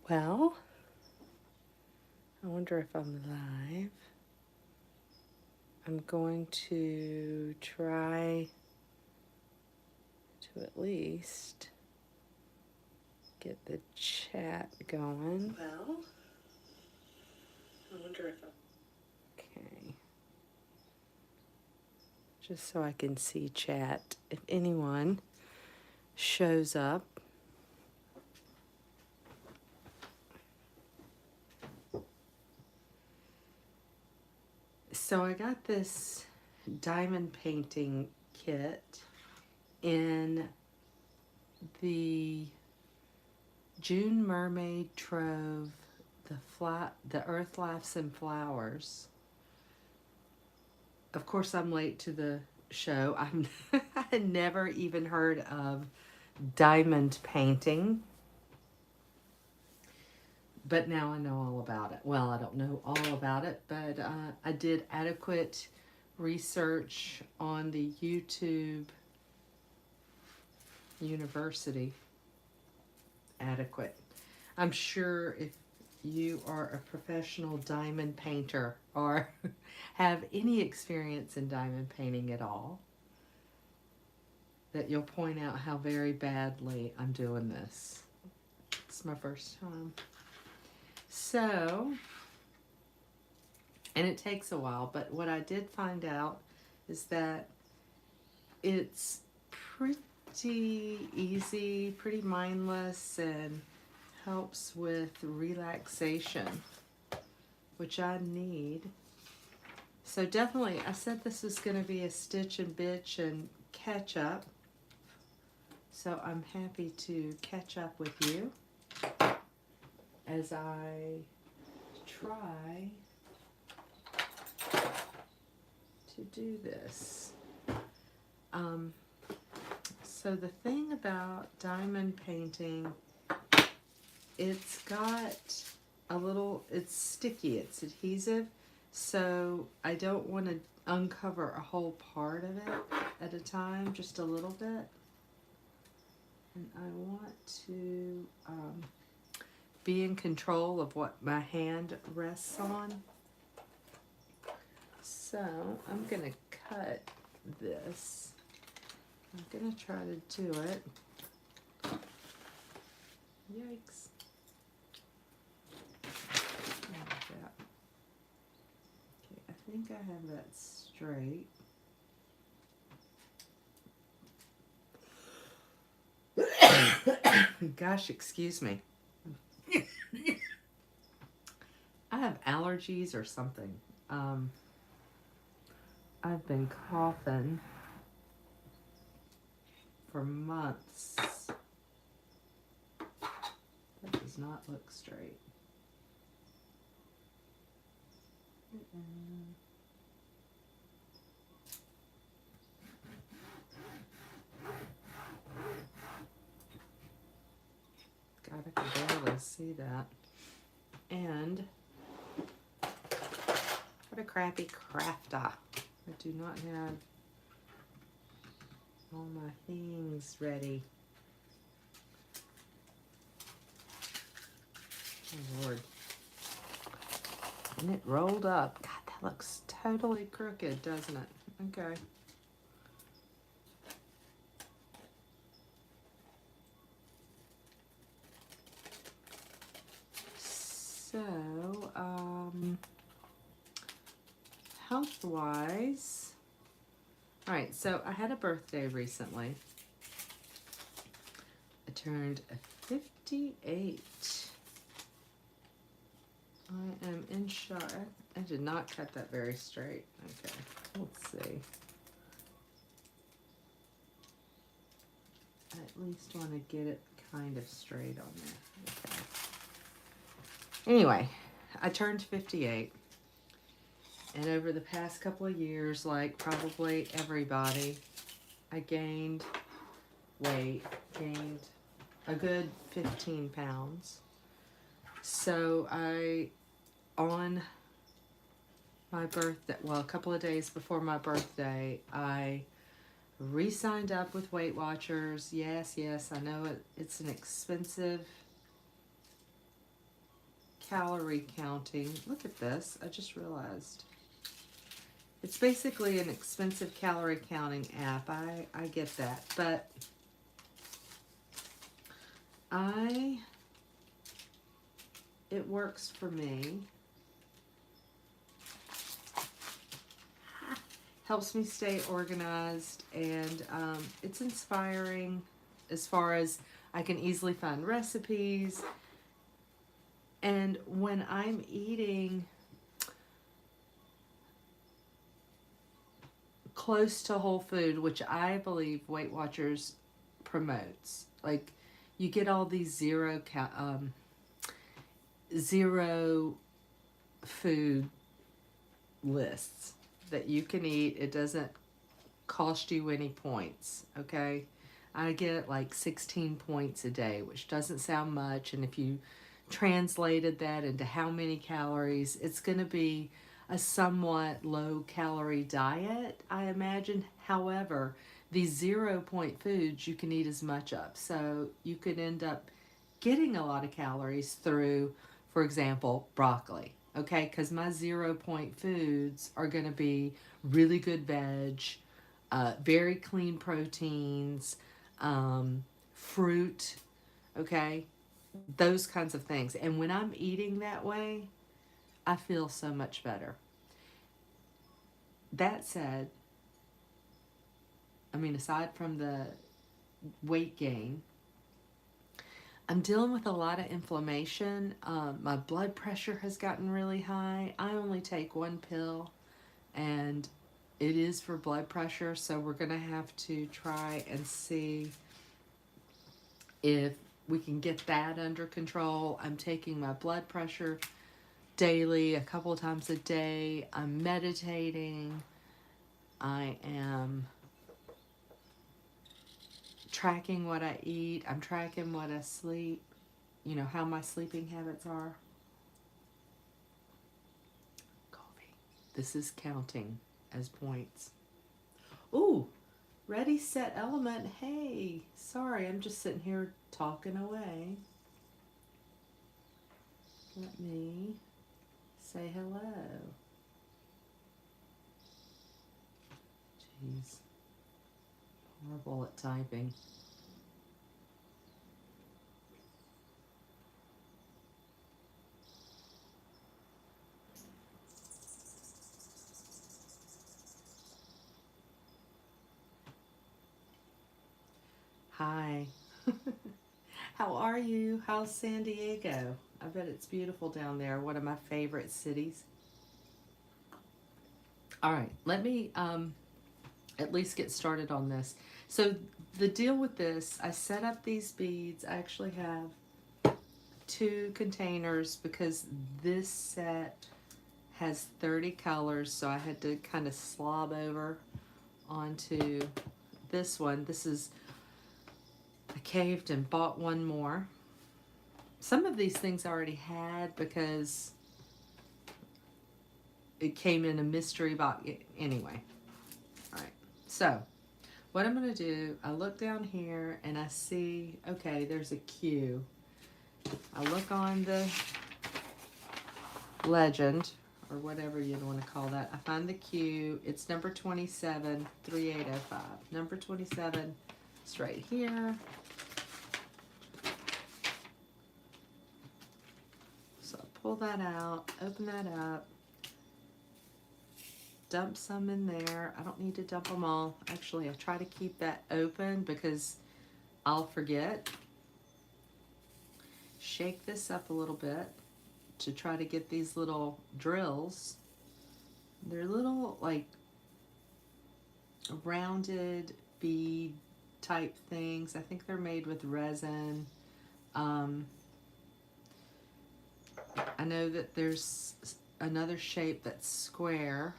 Well, I wonder if I'm live. I'm going to try to at least get the chat going. Well, I wonder if I'm... Okay. Just so I can see chat. If anyone shows up. So I got this diamond painting kit in the June Mermaid Trove, the Earth Laughs and Flowers. Of course, I'm late to the show. I had never even heard of diamond painting, but now I know all about it. Well, I don't know all about it, but I did adequate research on the YouTube University. Adequate. I'm sure if you are a professional diamond painter or have any experience in diamond painting at all, that you'll point out how very badly I'm doing this. It's my first time. So, and it takes a while, but what I did find out is that it's pretty easy, pretty mindless, and helps with relaxation, which I need. So definitely, I said this is going to be a stitch and bitch and catch up. So I'm happy to catch up with you as I try to do this. So the thing about diamond painting, it's got it's sticky, it's adhesive, so I don't want to uncover a whole part of it at a time, just a little bit. And I want to be in control of what my hand rests on. So I'm going to cut this. I'm going to try to do it. Yikes. Like that. Okay, I think I have that straight. Gosh, excuse me. I have allergies or something. I've been coughing for months. That does not look straight. God, I can barely see that. And what a crappy crafter. I do not have all my things ready. Oh Lord. And it rolled up. God, that looks totally crooked, doesn't it? Okay. So, health-wise, all right, so I had a birthday recently. I turned 58. I am in shock. I did not cut that very straight. Okay, let's see. I at least want to get it kind of straight on there. Okay. Anyway, I turned 58. And over the past couple of years, like probably everybody, I gained weight, gained a good 15 pounds. So on my birthday, well, a couple of days before my birthday, I re-signed up with Weight Watchers. Yes, I know it's an expensive calorie counting. Look at this. I just realized. It's basically an expensive calorie counting app. I get that. But it works for me. Helps me stay organized, and it's inspiring as far as I can easily find recipes. And when I'm eating close to whole food, which I believe Weight Watchers promotes, like you get all these zero food lists that you can eat. It doesn't cost you any points, okay? I get like 16 points a day, which doesn't sound much, and if you translated that into how many calories, it's going to be a somewhat low calorie diet, I imagine. However, these 0 point foods you can eat as much of, so you could end up getting a lot of calories through, for example, broccoli. Okay, because my 0 point foods are going to be really good veg, very clean proteins, fruit, okay, those kinds of things. And when I'm eating that way, I feel so much better. That said, I mean, aside from the weight gain, I'm dealing with a lot of inflammation. My blood pressure has gotten really high. I only take one pill, and it is for blood pressure, so we're going to have to try and see if we can get that under control. I'm taking my blood pressure daily, a couple of times a day. I'm meditating. I am tracking what I eat. I'm tracking what I sleep, you know, how my sleeping habits are. Coffee. This is counting as points. Ooh, ready, set, element. Hey, sorry, I'm just sitting here talking away. Let me say hello. Jeez. Horrible at typing. Hi. How are you? How's San Diego? I bet it's beautiful down there. One of my favorite cities. All right, let me at least get started on this. So the deal with this, I set up these beads. I actually have 2 containers because this set has 30 colors, so I had to kind of slob over onto this one. This is, I caved and bought one more. Some of these things I already had because it came in a mystery box. Anyway, all right. So what I'm going to do, I look down here and I see, okay, there's a Q. I look on the legend, or whatever you'd want to call that. I find the Q. It's number 27, 3805. Number 27, it's right here. So pull that out, open that up, dump some in there. I don't need to dump them all. Actually, I try to keep that open because I'll forget. Shake this up a little bit to try to get these little drills. They're little, like, rounded bead type things. I think they're made with resin. I know that there's another shape that's square.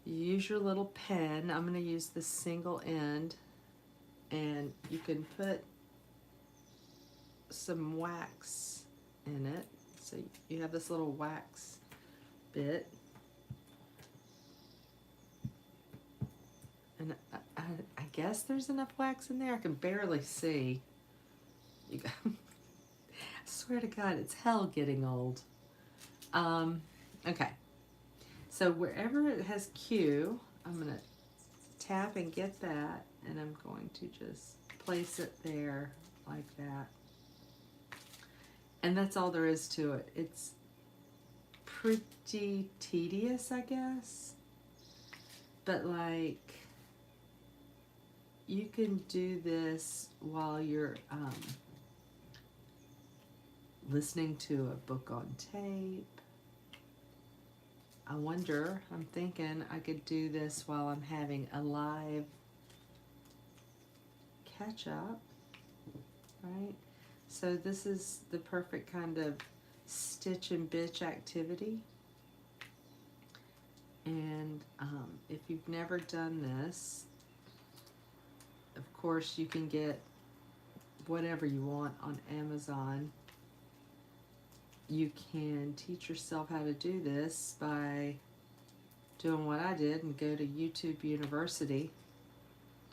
You use your little pen. I'm going to use the single end, and you can put some wax in it. So you have this little wax bit. And I guess there's enough wax in there. I can barely see. Swear to God, it's hell getting old. Okay. So wherever it has Q, I'm going to tap and get that, and I'm going to just place it there like that. And that's all there is to it. It's pretty tedious, I guess. But like, you can do this while you're listening to a book on tape. I'm thinking I could do this while I'm having a live catch up, right? So this is the perfect kind of stitch and bitch activity. And if you've never done this, of course you can get whatever you want on Amazon. You can teach yourself how to do this by doing what I did and go to YouTube University.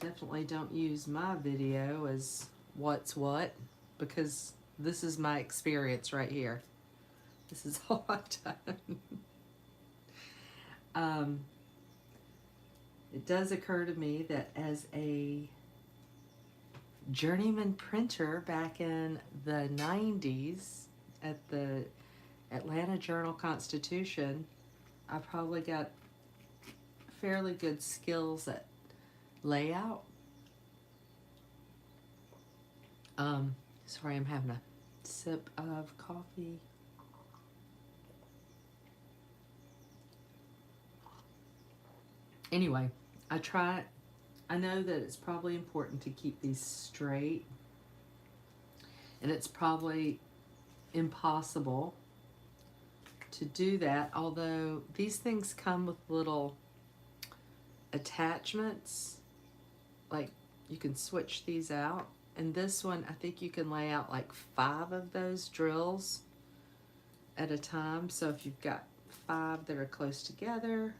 Definitely don't use my video as what's what, because this is my experience right here. This is all I've done. It does occur to me that as a journeyman printer back in the 90s at the Atlanta Journal-Constitution, I probably got fairly good skills at layout. Sorry, I'm having a sip of coffee. Anyway, I know that it's probably important to keep these straight, and it's probably impossible to do that, although these things come with little attachments, like you can switch these out. And this one, I think you can lay out like 5 of those drills at a time. So if you've got 5 that are close together,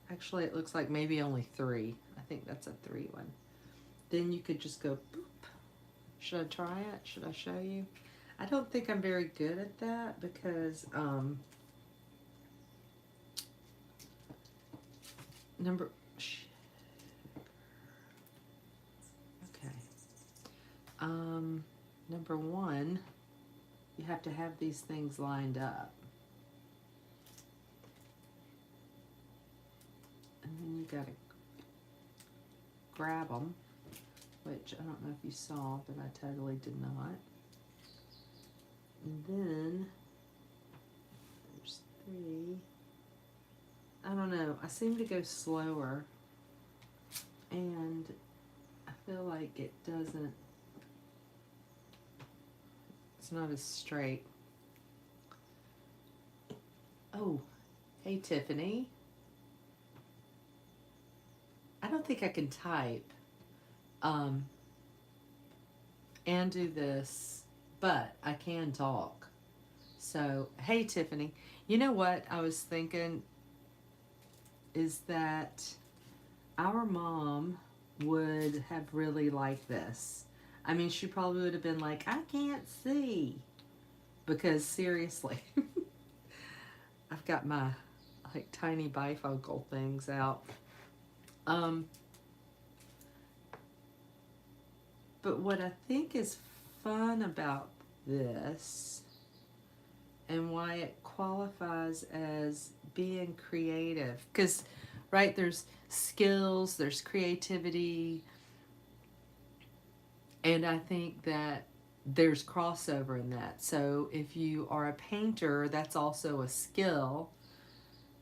actually it looks like maybe only 3. I think that's a 3 one. Then you could just go boop. Should I try it? Should I show you? I don't think I'm very good at that because number 1, you have to have these things lined up. And then you gotta grab them, which I don't know if you saw, but I totally did not. And then there's 3. I don't know, I seem to go slower, and I feel like it doesn't, it's not as straight. Oh, hey Tiffany. I don't think I can type and do this, but I can talk. So, hey Tiffany. You know what I was thinking is that our mom would have really liked this. I mean, she probably would have been like, I can't see. Because seriously, I've got my like tiny bifocal things out. But what I think is fun about this and why it qualifies as being creative, because right, there's skills, there's creativity, and I think that there's crossover in that. So if you are a painter, that's also a skill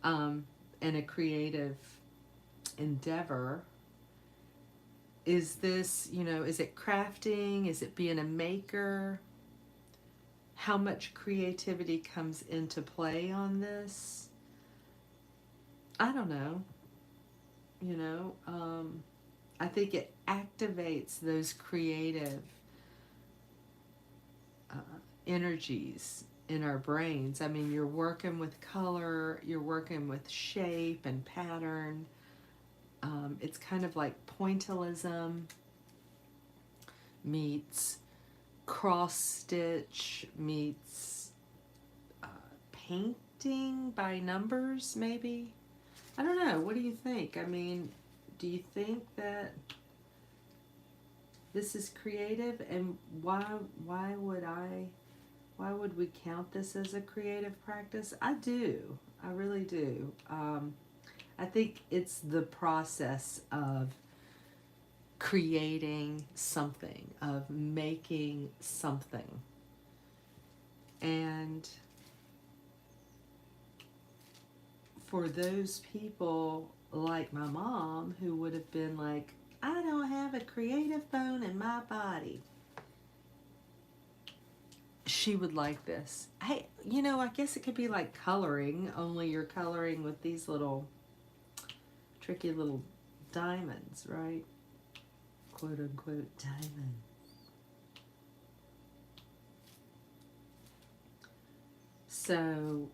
and a creative endeavor. Is this, you know, is it crafting? Is it being a maker? How much creativity comes into play on this? I don't know. You know, I think it activates those creative energies in our brains. I mean, you're working with color, you're working with shape and pattern. It's kind of like pointillism meets cross stitch meets painting by numbers, maybe. I don't know. What do you think? I mean, do you think that this is creative, and why would we count this as a creative practice? I do. I really do. I think it's the process of creating something, of making something. And for those people like my mom who would have been like, I don't have a creative bone in my body, she would like this. Hey, you know, I guess it could be like coloring, only you're coloring with these little tricky little diamonds, right? Quote unquote diamond. So,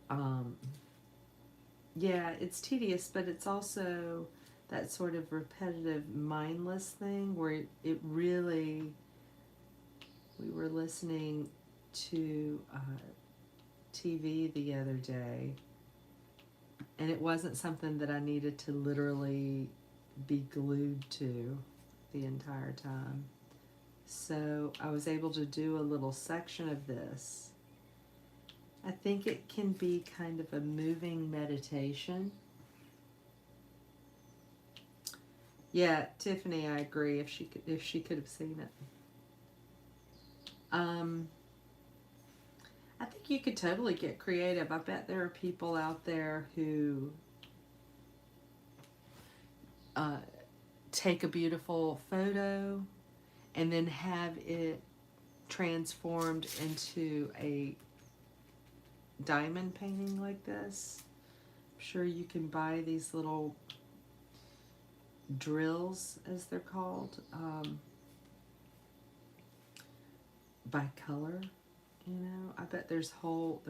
yeah, it's tedious, but it's also that sort of repetitive, mindless thing where it really, we were listening to TV the other day, and it wasn't something that I needed to literally be glued to the entire time. So I was able to do a little section of this. I think it can be kind of a moving meditation. Yeah, Tiffany, I agree. If she could have seen it. I think you could totally get creative. I bet there are people out there who take a beautiful photo and then have it transformed into a diamond painting like this. I'm sure you can buy these little drills, as they're called, by color. You know, I bet there's a whole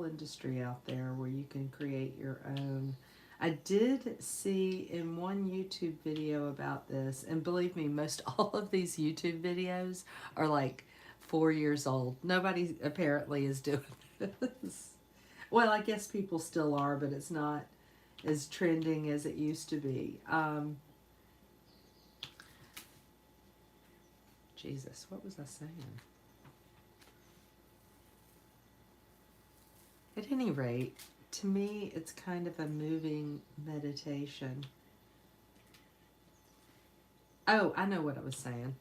industry out there where you can create your own. I did see in one YouTube video about this, and believe me, most all of these YouTube videos are like 4 years old. Nobody apparently is doing this. Well, I guess people still are, but it's not as trending as it used to be. Jesus, what was I saying? At any rate, to me, it's kind of a moving meditation. Oh, I know what I was saying.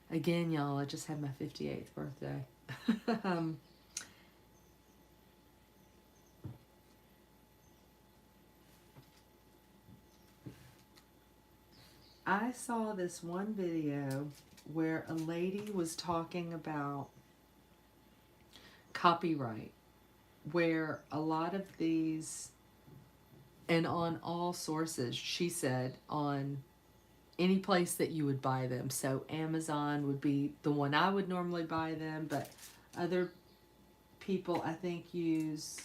Again, y'all, I just had my 58th birthday. I saw this one video where a lady was talking about copyright, where a lot of these, and on all sources, she said, on any place that you would buy them. So Amazon would be the one I would normally buy them, but other people I think use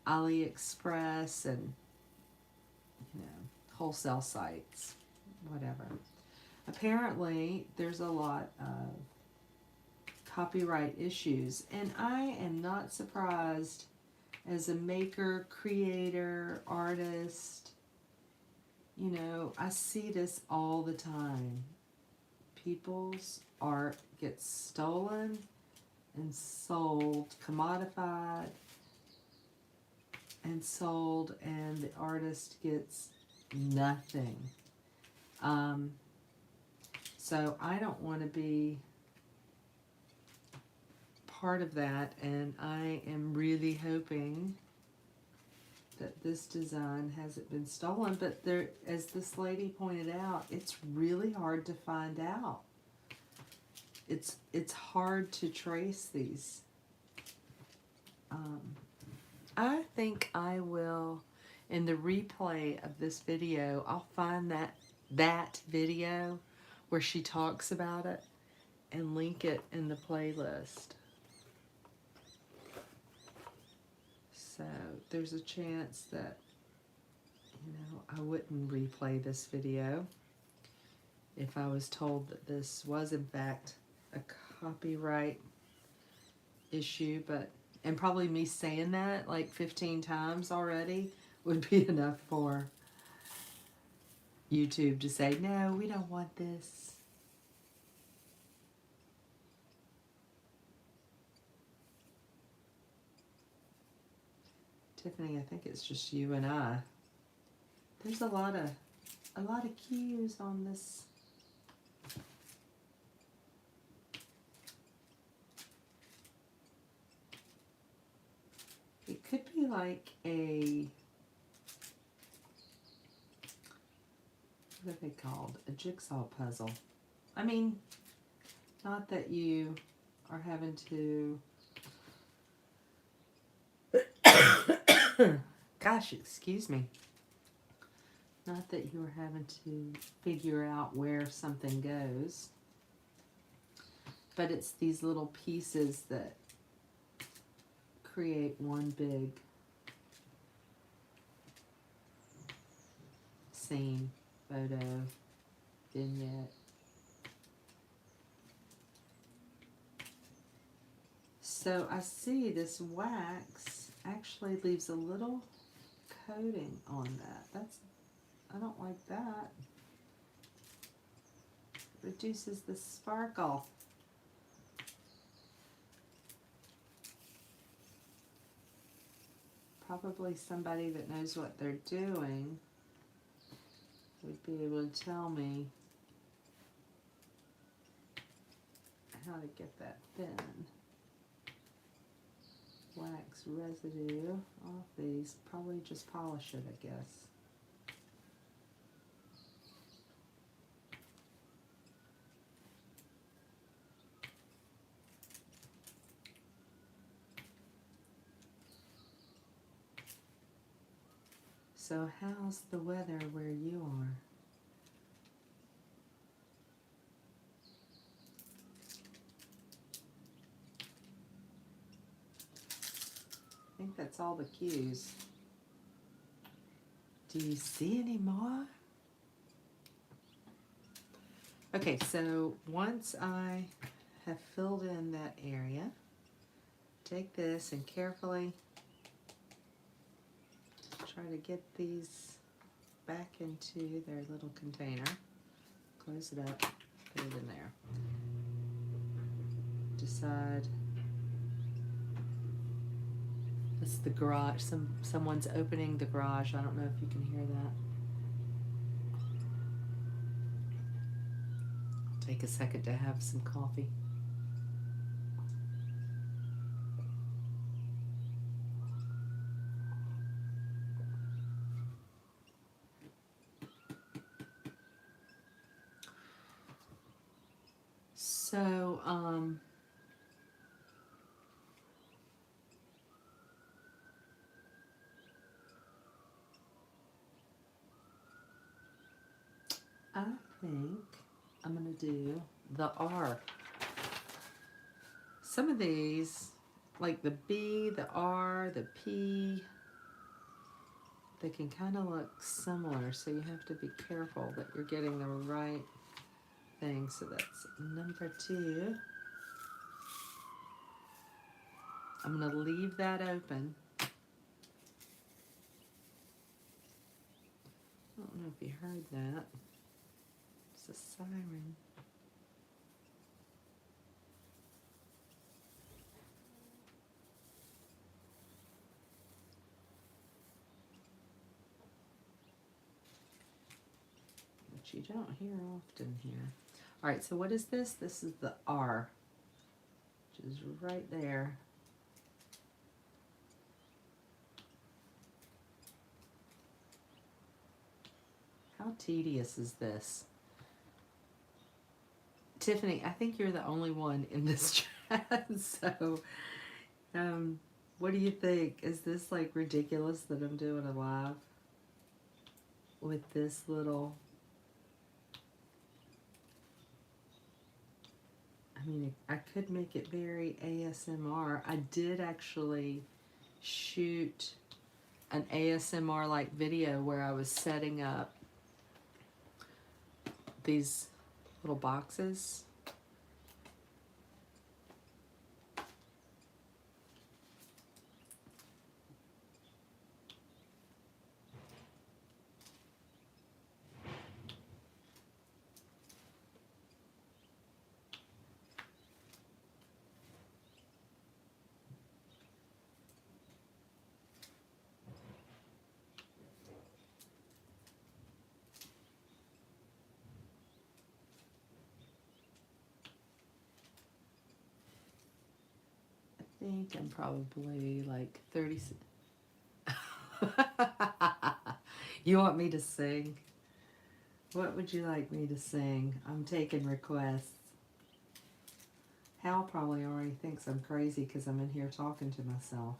AliExpress and, you know, wholesale sites, whatever. Apparently there's a lot of copyright issues, and I am not surprised. As a maker, creator, artist, you know, I see this all the time. People's art gets stolen and sold, commodified and sold, and the artist gets nothing. So I don't want to be part of that, and I am really hoping that this design hasn't been stolen, but there, as this lady pointed out, it's really hard to find out. It's hard to trace these. I think I will, in the replay of this video, I'll find that video where she talks about it and link it in the playlist. So there's a chance that, you know, I wouldn't replay this video if I was told that this was in fact a copyright issue, but, and probably me saying that like 15 times already would be enough for YouTube to say, no, we don't want this. Tiffany, I think it's just you and I. There's a lot of cues on this. It could be like a, what are they called? A jigsaw puzzle. I mean, not that you are having to, gosh, excuse me. Not that you are having to figure out where something goes, but it's these little pieces that create one big scene, photo, vignette. So I see this wax actually leaves a little coating on that. I don't like that. Reduces the sparkle. Probably somebody that knows what they're doing would be able to tell me how to get that thin. Wax residue off these. Probably just polish it, I guess. So how's the weather where you are? I think that's all the cues. Do you see any more? Okay, so once I have filled in that area, take this and carefully try to get these back into their little container. Close it up, put it in there. Decide. It's the garage. Someone's opening the garage. I don't know if you can hear that. Take a second to have some coffee. So, I think I'm going to do the R. Some of these, like the B, the R, the P, they can kind of look similar, so you have to be careful that you're getting the right thing. So that's number 2. I'm going to leave that open. I don't know if you heard that. It's a siren. Which you don't hear often here. All right, so what is this? This is the R, which is right there. How tedious is this? Tiffany, I think you're the only one in this chat, so what do you think? Is this like ridiculous that I'm doing a live with this little... I mean, I could make it very ASMR. I did actually shoot an ASMR-like video where I was setting up these little boxes. think I'm probably like 30. You want me to sing? What would you like me to sing? I'm taking requests. Hal probably already thinks I'm crazy because I'm in here talking to myself.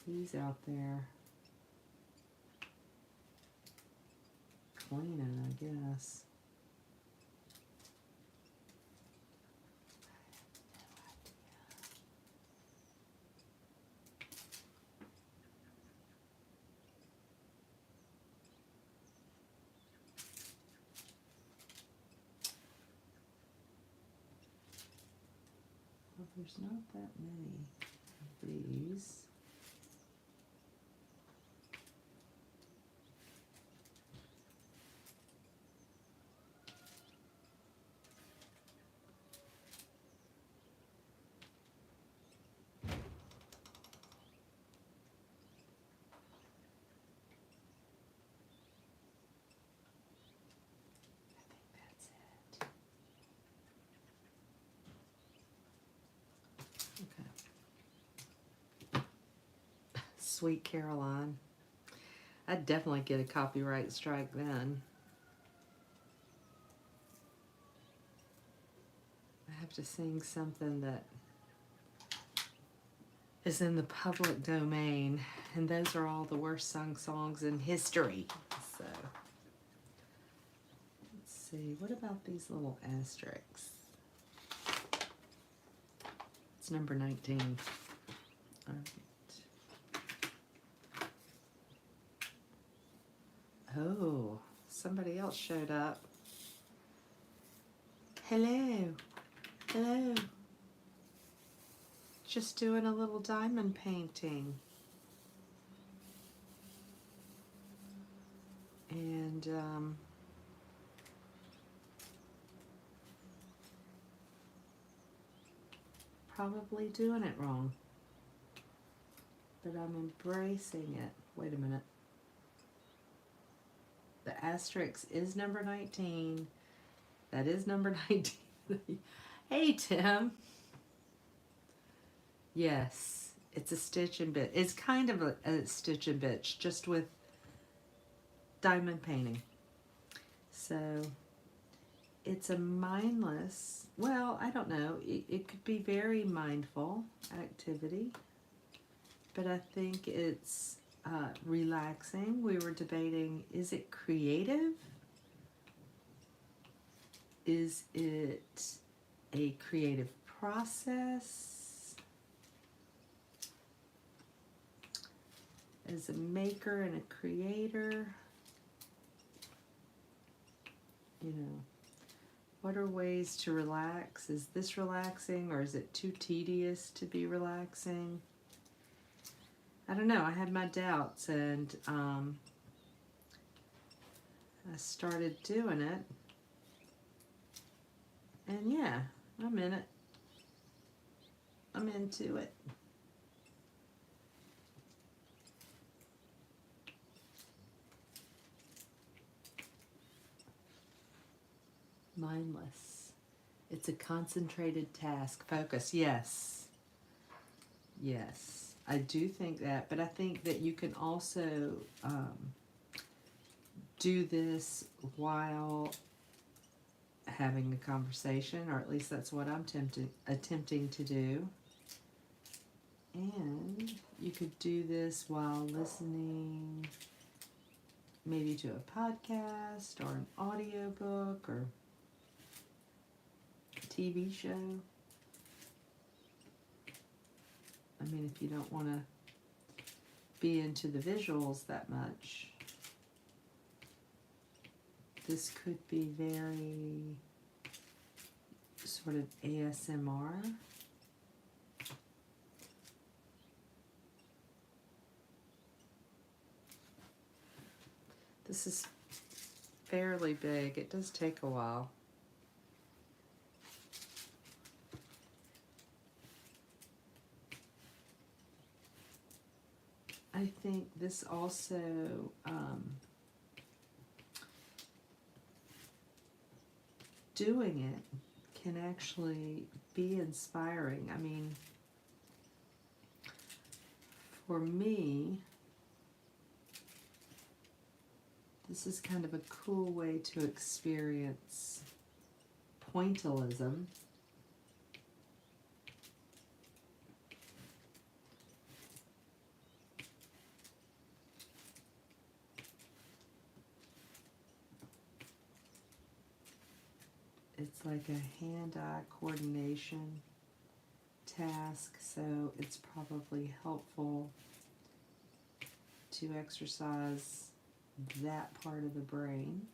He's out there cleaning, I guess. Well, there's not that many of these. Okay. Sweet Caroline. I'd definitely get a copyright strike then. I have to sing something that is in the public domain, and those are all the worst sung songs in history. So, let's see. What about these little asterisks? It's number 19. All right. Oh, somebody else showed up. Hello. Hello. Just doing a little diamond painting. And probably doing it wrong. But I'm embracing it. Wait a minute. The asterisk is number 19. That is number 19. Hey, Tim. Yes, it's a stitch and bit. It's kind of a stitch and bitch, just with diamond painting. So it's a mindless, well, I don't know. It could be very mindful activity, but I think it's relaxing. We were debating, is it creative? Is it a creative process? As a maker and a creator, you know, what are ways to relax? Is this relaxing, or is it too tedious to be relaxing? I don't know. I had my doubts, and I started doing it, and yeah, I'm in it. I'm into it. Mindless. It's a concentrated task. Focus. Yes. Yes. I do think that, but I think that you can also do this while having a conversation, or at least that's what I'm attempting to do. And you could do this while listening maybe to a podcast or an audiobook or a TV show. I mean, if you don't want to be into the visuals that much, this could be very sort of ASMR. This is fairly big. It does take a while. I think this also doing it can actually be inspiring. I mean, for me, this is kind of a cool way to experience pointillism. It's like a hand-eye coordination task, so it's probably helpful to exercise that part of the brain.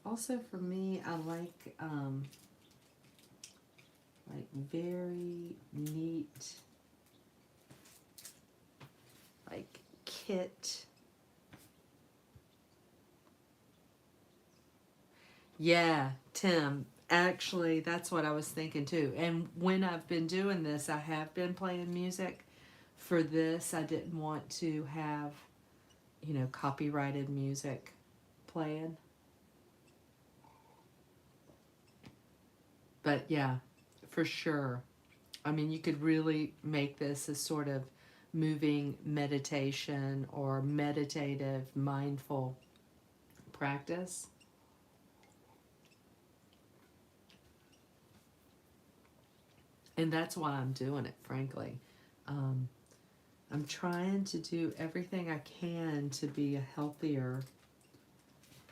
Also for me, I like very neat, like kit. Yeah, Tim, actually that's what I was thinking too. And when I've been doing this, I have been playing music. For this, I didn't want to have, you know, copyrighted music playing. But yeah, for sure. I mean, you could really make this a sort of moving meditation or meditative, mindful practice. And that's why I'm doing it, frankly. Um, I'm trying to do everything I can to be a healthier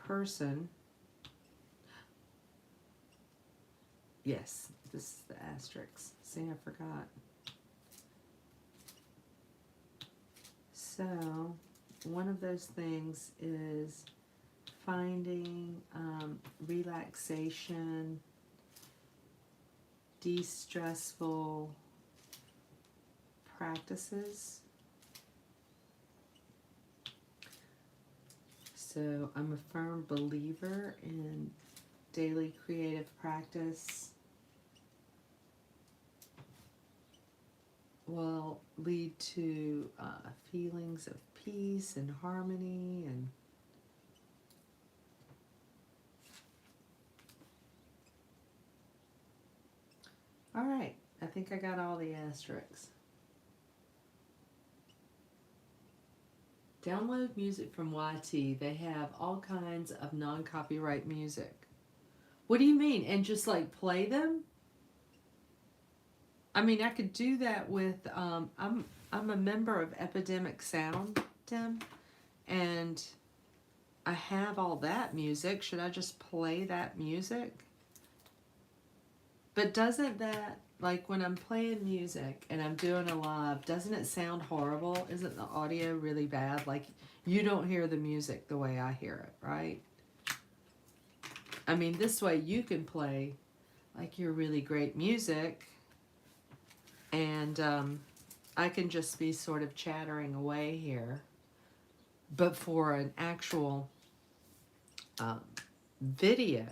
person. Yes, this is the asterisk. See, I forgot. So, one of those things is finding relaxation, de-stressful practices. So I'm a firm believer in daily creative practice will lead to feelings of peace and harmony. And all right, I think I got all the asterisks. Download music from YT. They have all kinds of non-copyright music. What do you mean? And just like play them? I mean, I could do that with. I'm a member of Epidemic Sound, Tim, and I have all that music. Should I just play that music? But doesn't that, like when I'm playing music and I'm doing a live, doesn't it sound horrible? Isn't the audio really bad? Like you don't hear the music the way I hear it, right? I mean, this way you can play like your really great music, and I can just be sort of chattering away here. But for an actual um, video,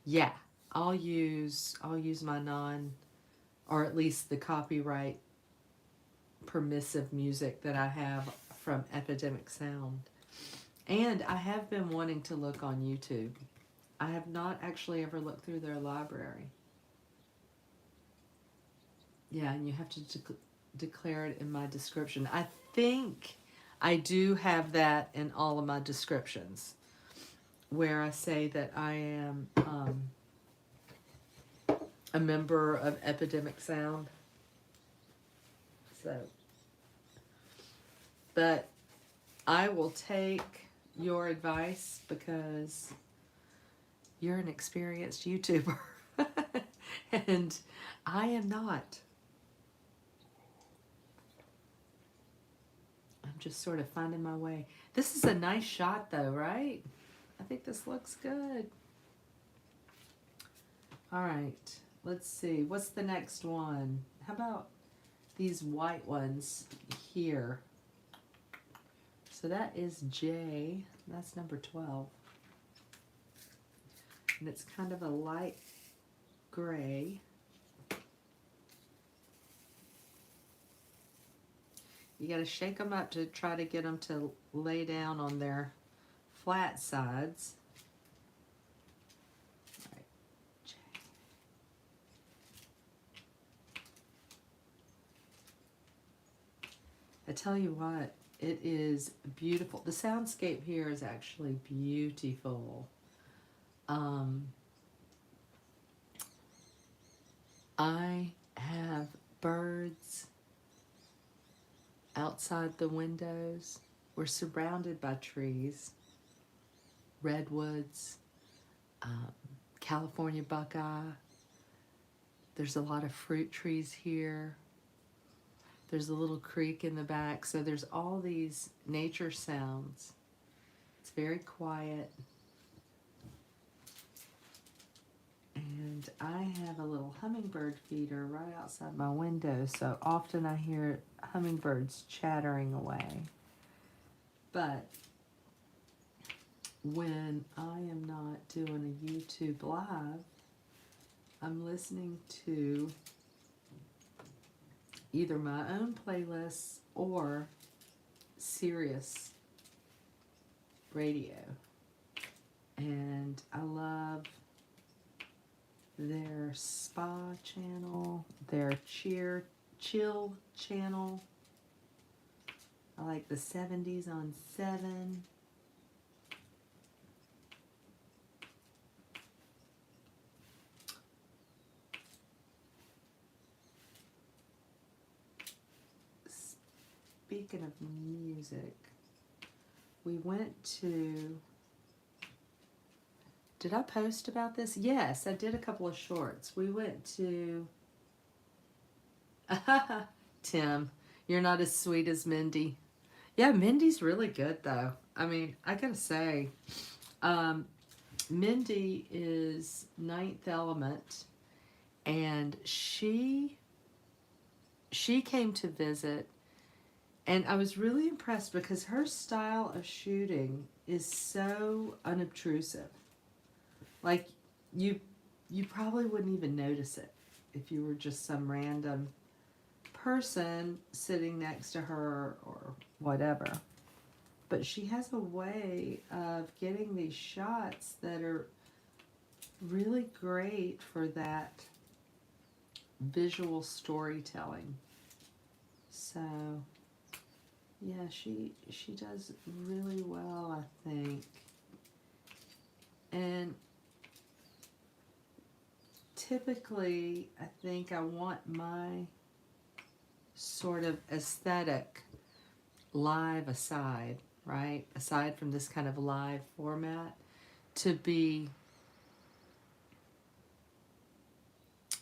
yeah, I'll use my non, or at least the copyright permissive music that I have from Epidemic Sound. And I have been wanting to look on YouTube. I have not actually ever looked through their library. Yeah, and you have to declare it in my description. I think I do have that in all of my descriptions, where I say that I am a member of Epidemic Sound. So, but I will take your advice because you're an experienced YouTuber and I am not. I'm just sort of finding my way. This is a nice shot though, right? I think this looks good. All right, let's see. What's the next one? How about these white ones here? So that is J. That's number 12. And it's kind of a light gray. You got to shake them up to try to get them to lay down on their flat sides. All right, J. I tell you what, it is beautiful. The soundscape here is actually beautiful. I have birds outside the windows. We're surrounded by trees, redwoods, California buckeye. There's a lot of fruit trees here. There's a little creek in the back. So there's all these nature sounds. It's very quiet. And I have a little hummingbird feeder right outside my window, so often I hear hummingbirds chattering away. But when I am not doing a YouTube live, I'm listening to either my own playlists or Sirius radio. And I love their spa channel, their chill channel. I like the 70s on 7. Speaking of music, we went to... Did I post about this? Yes, I did a couple of shorts. We went to... Tim, you're not as sweet as Mindy. Yeah, Mindy's really good, though. I mean, I gotta say, Mindy is Ninth Element, and she came to visit, and I was really impressed because her style of shooting is so unobtrusive. Like, you probably wouldn't even notice it if you were just some random person sitting next to her or whatever. But she has a way of getting these shots that are really great for that visual storytelling. So, yeah, she does really well, I think. And typically, I think I want my sort of aesthetic live aside, right? Aside from this kind of live format, to be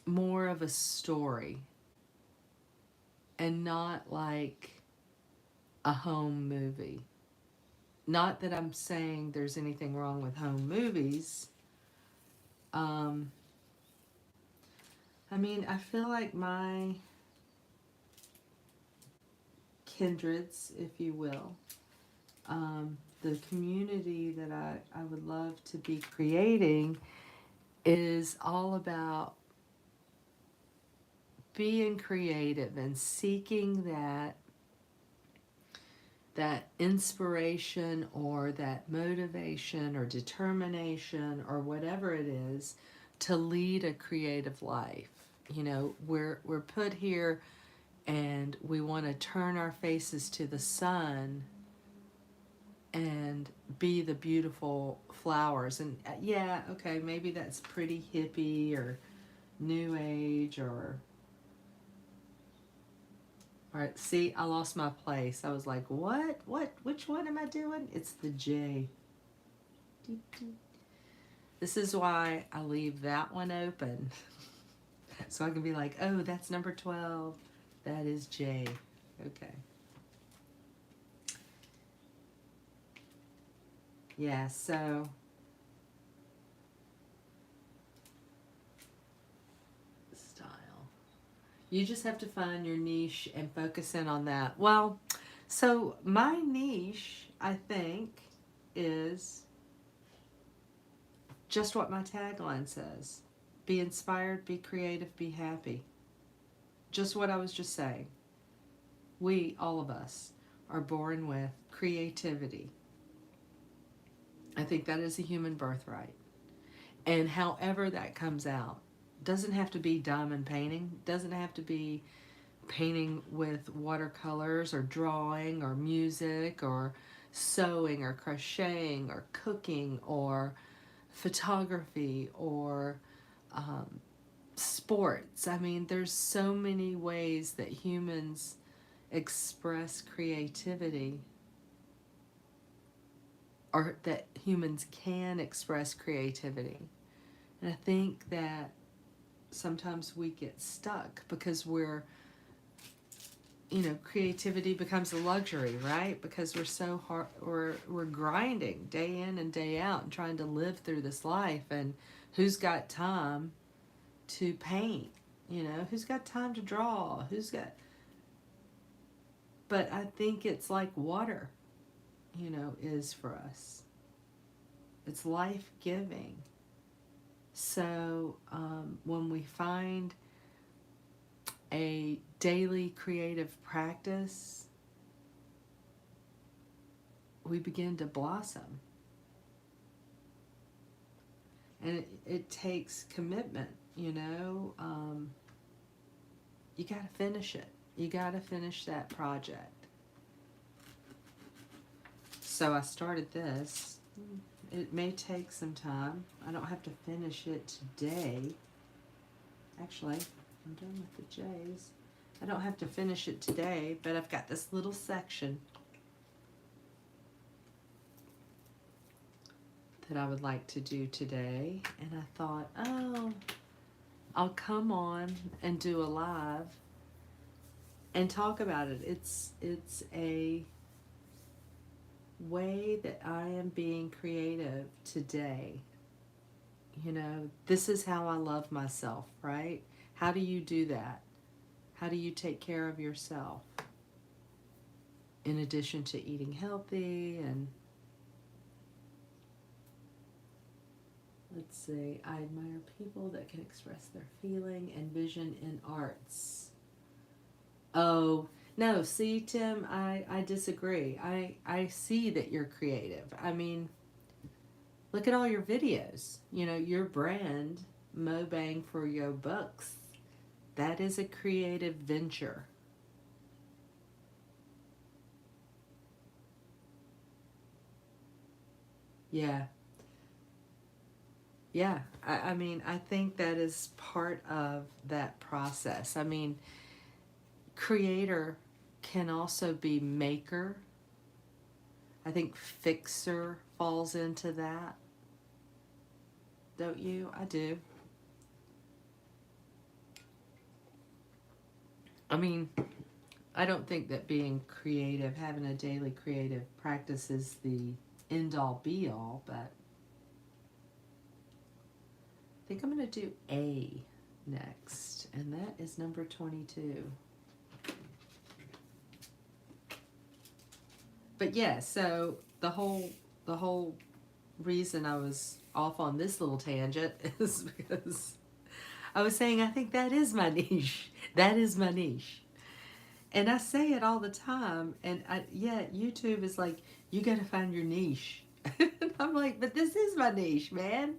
more of a story and not like a home movie. Not that I'm saying there's anything wrong with home movies. I mean, I feel like my kindreds, if you will, the community that I would love to be creating is all about being creative and seeking that inspiration or that motivation or determination or whatever it is to lead a creative life. You know, we're put here and we want to turn our faces to the sun and be the beautiful flowers. And yeah, okay, maybe that's pretty hippie or new age or... All right, see, I lost my place. I was like, what? Which one am I doing? It's the J. This is why I leave that one open. So I can be like, oh, that's number 12. That is J. Okay. Yeah, so... style. You just have to find your niche and focus in on that. Well, So my niche, I think, is just what my tagline says. Be inspired, be creative, be happy. Just what I was just saying. We, all of us, are born with creativity. I think that is a human birthright. And however that comes out, doesn't have to be diamond painting, doesn't have to be painting with watercolors or drawing or music or sewing or crocheting or cooking or photography or sports. I mean, there's so many ways that humans express creativity, or that humans can express creativity. And I think that sometimes we get stuck because creativity becomes a luxury, right? Because we're so hard, we're grinding day in and day out and trying to live through this life. And who's got time to paint? Who's got time to draw? But I think it's like water, is for us. It's life-giving. So when we find a daily creative practice, we begin to blossom. And it takes commitment, you got to finish it. You got to finish that project. So I started this. It may take some time. I don't have to finish it today. Actually, I'm done with the J's. I don't have to finish it today, but I've got this little section that I would like to do today. And I thought, I'll come on and do a live and talk about it. It's a way that I am being creative today. This is how I love myself, right? How do you do that? How do you take care of yourself? In addition to eating healthy and, let's see, I admire people that can express their feeling and vision in arts. Oh, no, see, Tim, I disagree. I see that you're creative. I mean, look at all your videos. Your brand, Mo Bang for Your Books, that is a creative venture. Yeah. Yeah. I mean, I think that is part of that process. I mean, creator can also be maker. I think fixer falls into that. Don't you? I do. I mean, I don't think that being creative, having a daily creative practice is the end all be all, but I think I'm going to do A next, and that is number 22. But yeah, so the whole reason I was off on this little tangent is because I was saying I think that is my niche. That is my niche. And I say it all the time. And YouTube is like, you got to find your niche. And I'm like, but this is my niche, man.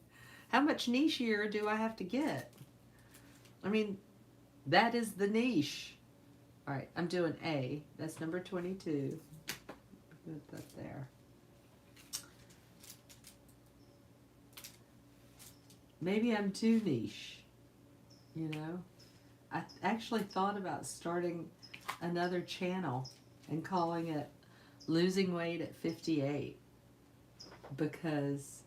How much nichier do I have to get? I mean, that is the niche. All right, I'm doing A. That's number 22. Put that there. Maybe I'm too niche. I actually thought about starting another channel and calling it Losing Weight at 58, because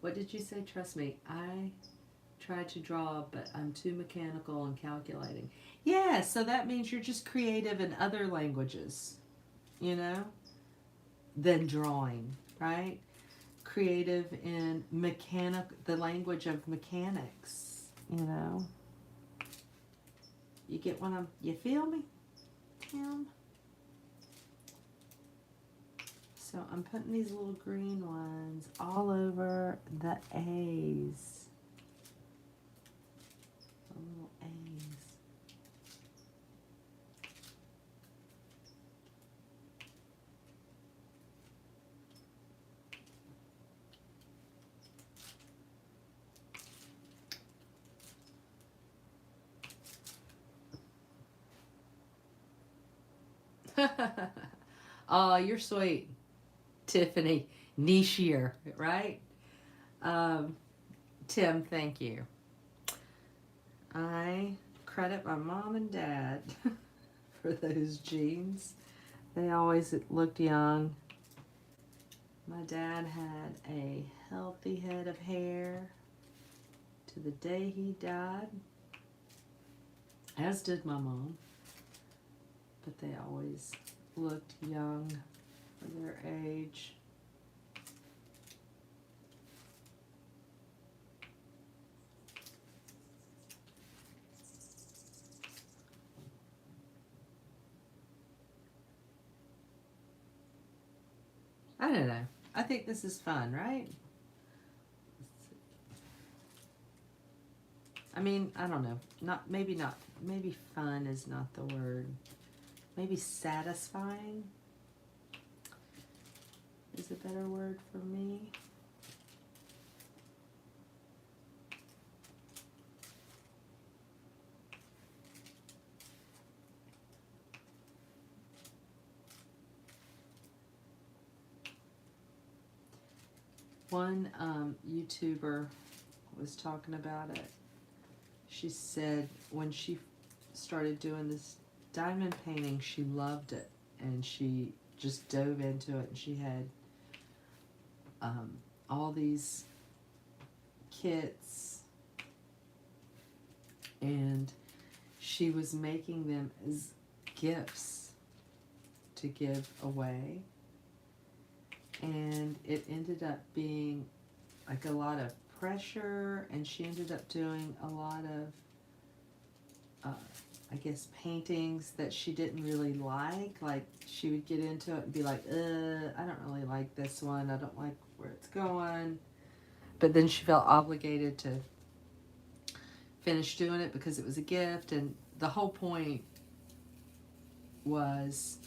what did you say? Trust me, I tried to draw, but I'm too mechanical and calculating. Yeah, so that means you're just creative in other languages, than drawing, right? Creative in the language of mechanics, You get you feel me, Tim? So I'm putting these little green ones all over the A's. The little A's. Oh, you're sweet, Tiffany. Nichier, right? Um, Tim, thank you. I credit my mom and dad for those jeans. They always looked young. My dad had a healthy head of hair to the day he died, as did my mom. But they always looked young for their age. I don't know. I think this is fun, right? I mean, I don't know. Maybe fun is not the word. Maybe satisfying is a better word for me. One YouTuber was talking about it. She said when she started doing this diamond painting, she loved it, and she just dove into it, and she had all these kits, and she was making them as gifts to give away, and it ended up being like a lot of pressure, and she ended up doing a lot of I guess paintings that she didn't really like she would get into it and be like, I don't really like this one, I don't like where it's going, but then she felt obligated to finish doing it because it was a gift. And the whole point was,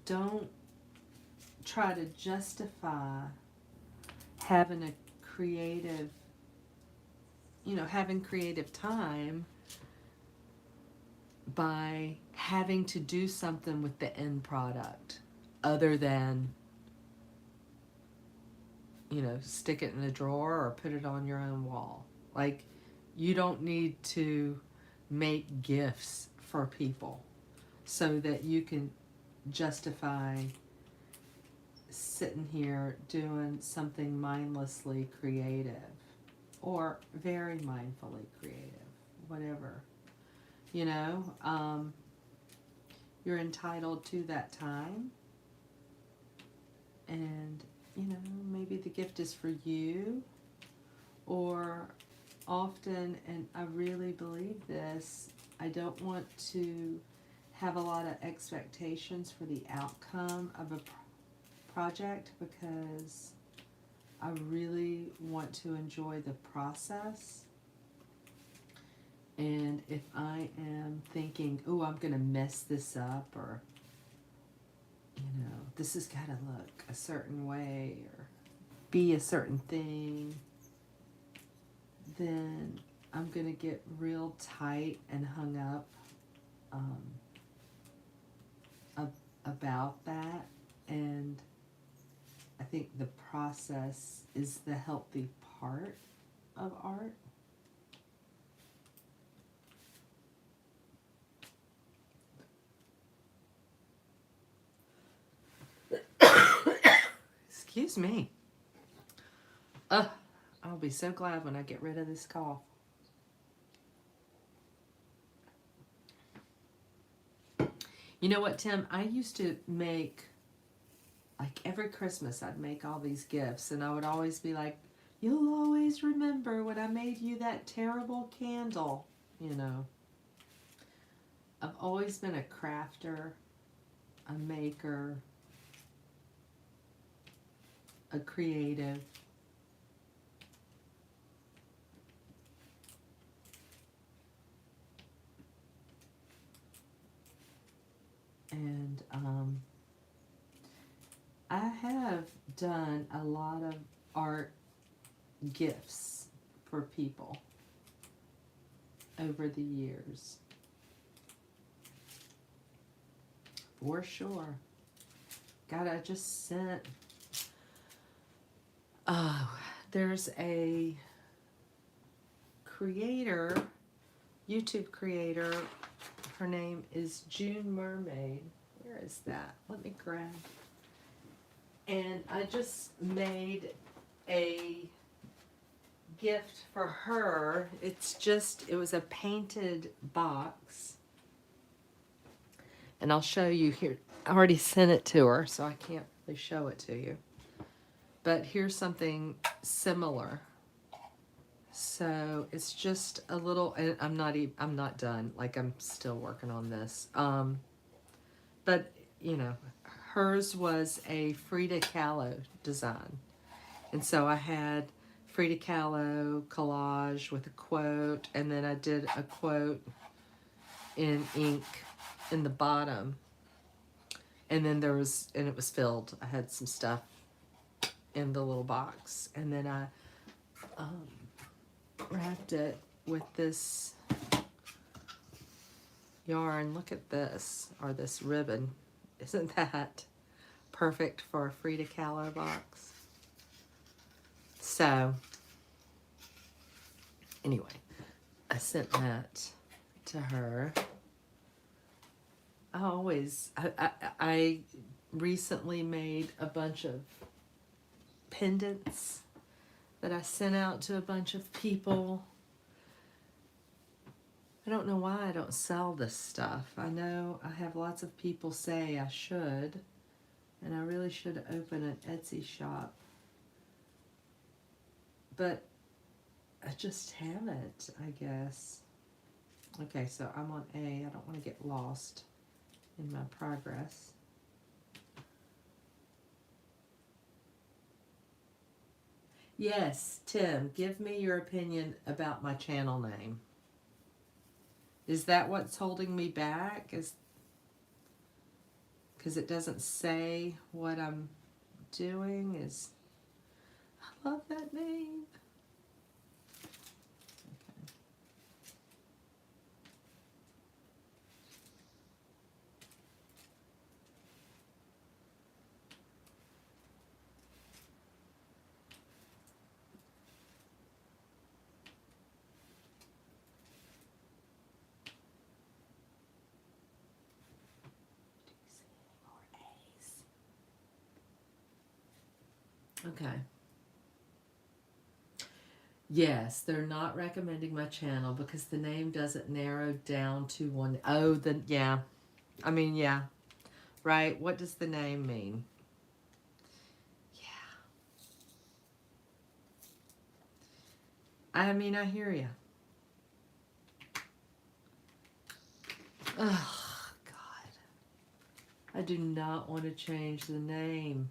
don't try to justify having a creative, having creative time by having to do something with the end product other than, stick it in a drawer or put it on your own wall. Like, you don't need to make gifts for people so that you can justify sitting here doing something mindlessly creative or very mindfully creative, whatever. You're entitled to that time, and maybe the gift is for you, or often, and I really believe this, I don't want to have a lot of expectations for the outcome of a project, because I really want to enjoy the process. And if I am thinking, oh, I'm going to mess this up, or, this has got to look a certain way or be a certain thing, then I'm going to get real tight and hung up about that. And I think the process is the healthy part of art. Excuse me. I'll be so glad when I get rid of this cough. You know what, Tim? I used to make, like every Christmas, I'd make all these gifts, and I would always be like, you'll always remember when I made you that terrible candle, I've always been a crafter, a maker, a creative. And I have done a lot of art gifts for people over the years. For sure. God, I just sent... Oh, there's a creator, YouTube creator. Her name is June Mermaid. Where is that? Let me grab. And I just made a gift for her. It was a painted box. And I'll show you here. I already sent it to her, so I can't really show it to you. But here's something similar. So it's just a little, and I'm not done. Like, I'm still working on this. But you know, hers was a Frida Kahlo design, and so I had Frida Kahlo collage with a quote, and then I did a quote in ink in the bottom, and then it was filled. I had some stuff in the little box, and then I wrapped it with this yarn. Look at this, or this ribbon. Isn't that perfect for a Frida Kahlo box? So anyway, I sent that to her. I recently made a bunch of pendants that I sent out to a bunch of people. I don't know why I don't sell this stuff. I know I have lots of people say I should, and I really should open an Etsy shop. But I just haven't, I guess. Okay, so I'm on A. I don't want to get lost in my progress. Yes, Tim, give me your opinion about my channel name. Is that what's holding me back? Because it doesn't say what I'm doing? I love that name. Okay. Okay. Yes, they're not recommending my channel because the name doesn't narrow down to one. Oh, then yeah. I mean, yeah. Right? What does the name mean? Yeah. I mean, I hear you. Oh, God. I do not want to change the name.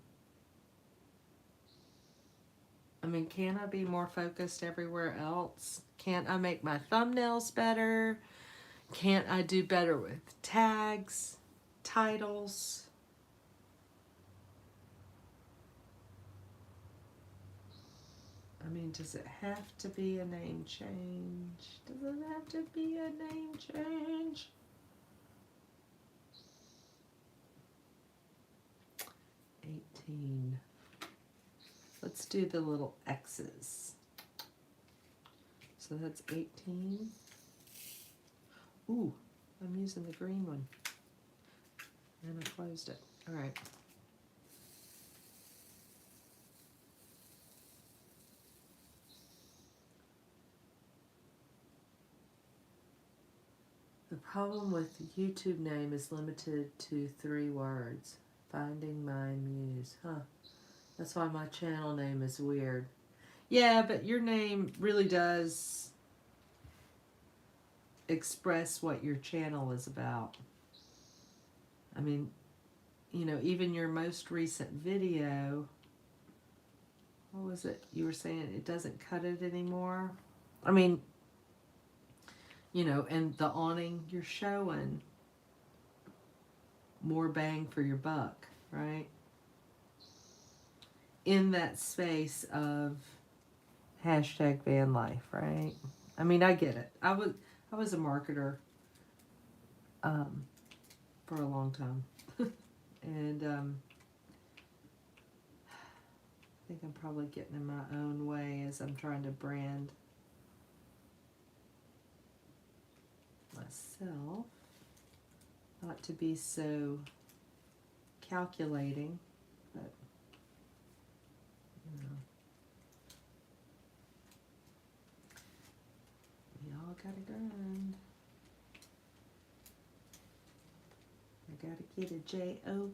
I mean, can't I be more focused everywhere else? Can't I make my thumbnails better? Can't I do better with tags, titles? I mean, does it have to be a name change? Does it have to be a name change? $18. Let's do the little X's. So that's 18. Ooh, I'm using the green one. And I closed it. All right. The problem with the YouTube name is limited to 3 words. Finding my muse. Huh. That's why my channel name is weird. Yeah, but your name really does express what your channel is about. I mean, you know, even your most recent video what was it you were saying? It doesn't cut it anymore. I mean, you know, and the awning, you're showing more bang for your buck, right? In that space of hashtag van life, right? I mean, I get it. I was a marketer for a long time, and I think I'm probably getting in my own way as I'm trying to brand myself, not to be so calculating, but you know, we all gotta grind. I gotta get a job.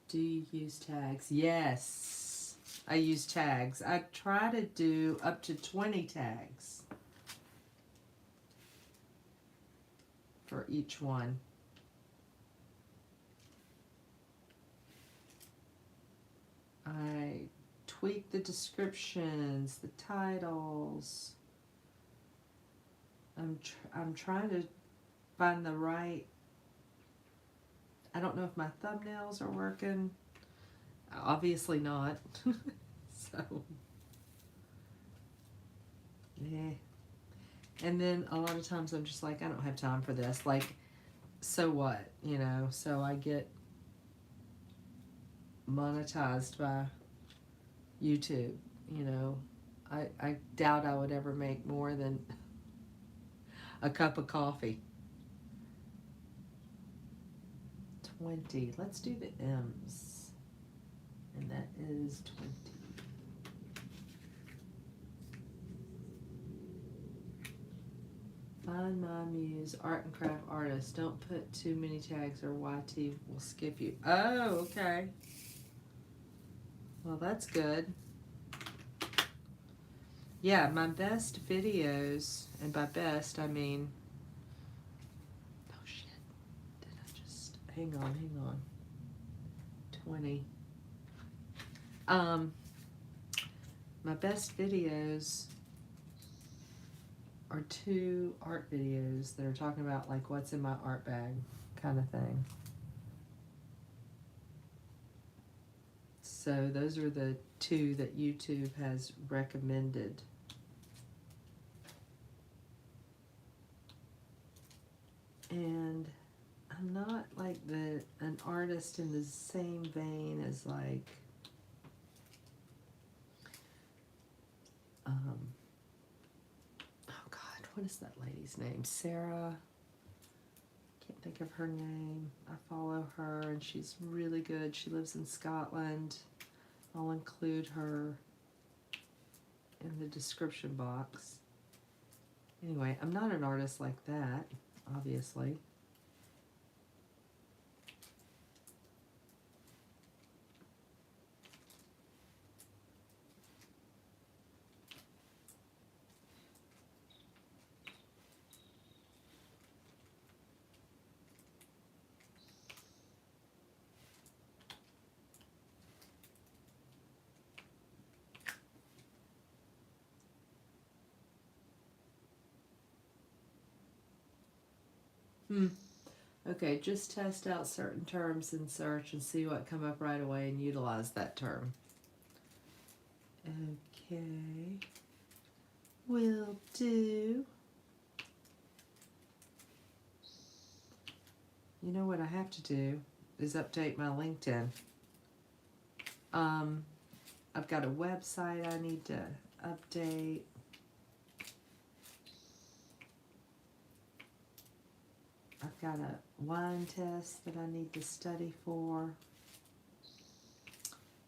Do you use tags? Yes, I use tags. I try to do up to 20 tags for each one. I tweak the descriptions, the titles. I'm trying to find the right. I don't know if my thumbnails are working. Obviously not. So, yeah. And then a lot of times I'm just like, I don't have time for this. Like, so what? You know, so I get monetized by YouTube. You know, I doubt I would ever make more than a cup of coffee. 20. Let's do the M's. And that is 20. Find my muse, art and craft artist. Don't put too many tags or YT will skip you. Oh, okay. Well, that's good. Yeah, my best videos, and by best I mean, oh shit, did I just, hang on, 20. My best videos are 2 art videos that are talking about like what's in my art bag kind of thing. So those are the 2 that YouTube has recommended. And I'm not like an artist in the same vein as like oh god, what is that lady's name? Sarah. Can't think of her name. I follow her and she's really good. She lives in Scotland. I'll include her in the description box. Anyway, I'm not an artist like that, obviously. Okay, just test out certain terms in search and see what come up right away and utilize that term. Okay, will do. You know what I have to do is update my LinkedIn. I've got a website I need to update. I've got a wine test that I need to study for.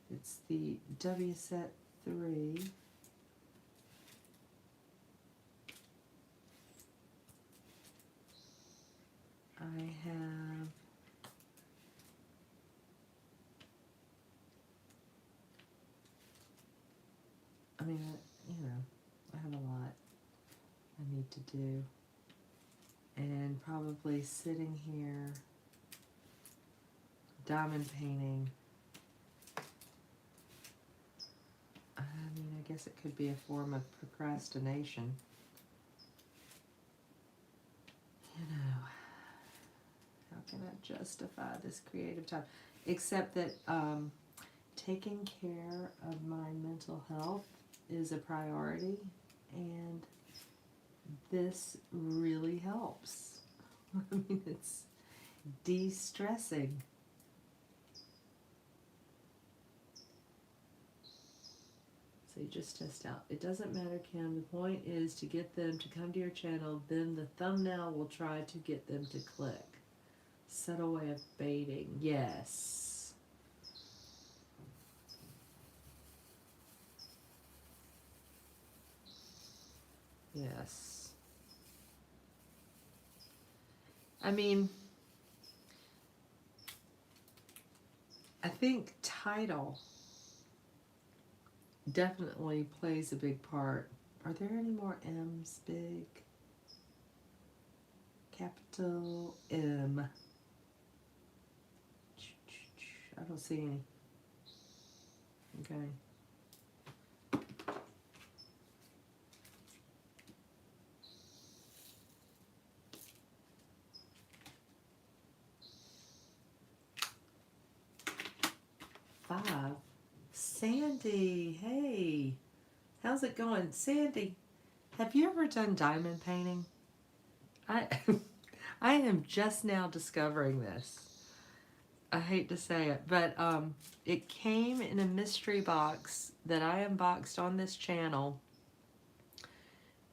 It's the WSET 3. I have you know, I have a lot I need to do. and probably sitting here diamond painting. I mean, I guess it could be a form of procrastination. You know, how can I justify this creative time? Except that taking care of my mental health is a priority, and this really helps. I mean, it's de-stressing. So you just test out. It doesn't matter, Kim. The point is to get them to come to your channel. Then the thumbnail will try to get them to click. Subtle way of baiting. Yes. Yes. I mean, I think title definitely plays a big part. Are there any more M's? Big. Capital M. I don't see any. Okay. Five. Sandy, hey. How's it going? Sandy, have you ever done diamond painting? I I am just now discovering this. I hate to say it, but it came in a mystery box that I unboxed on this channel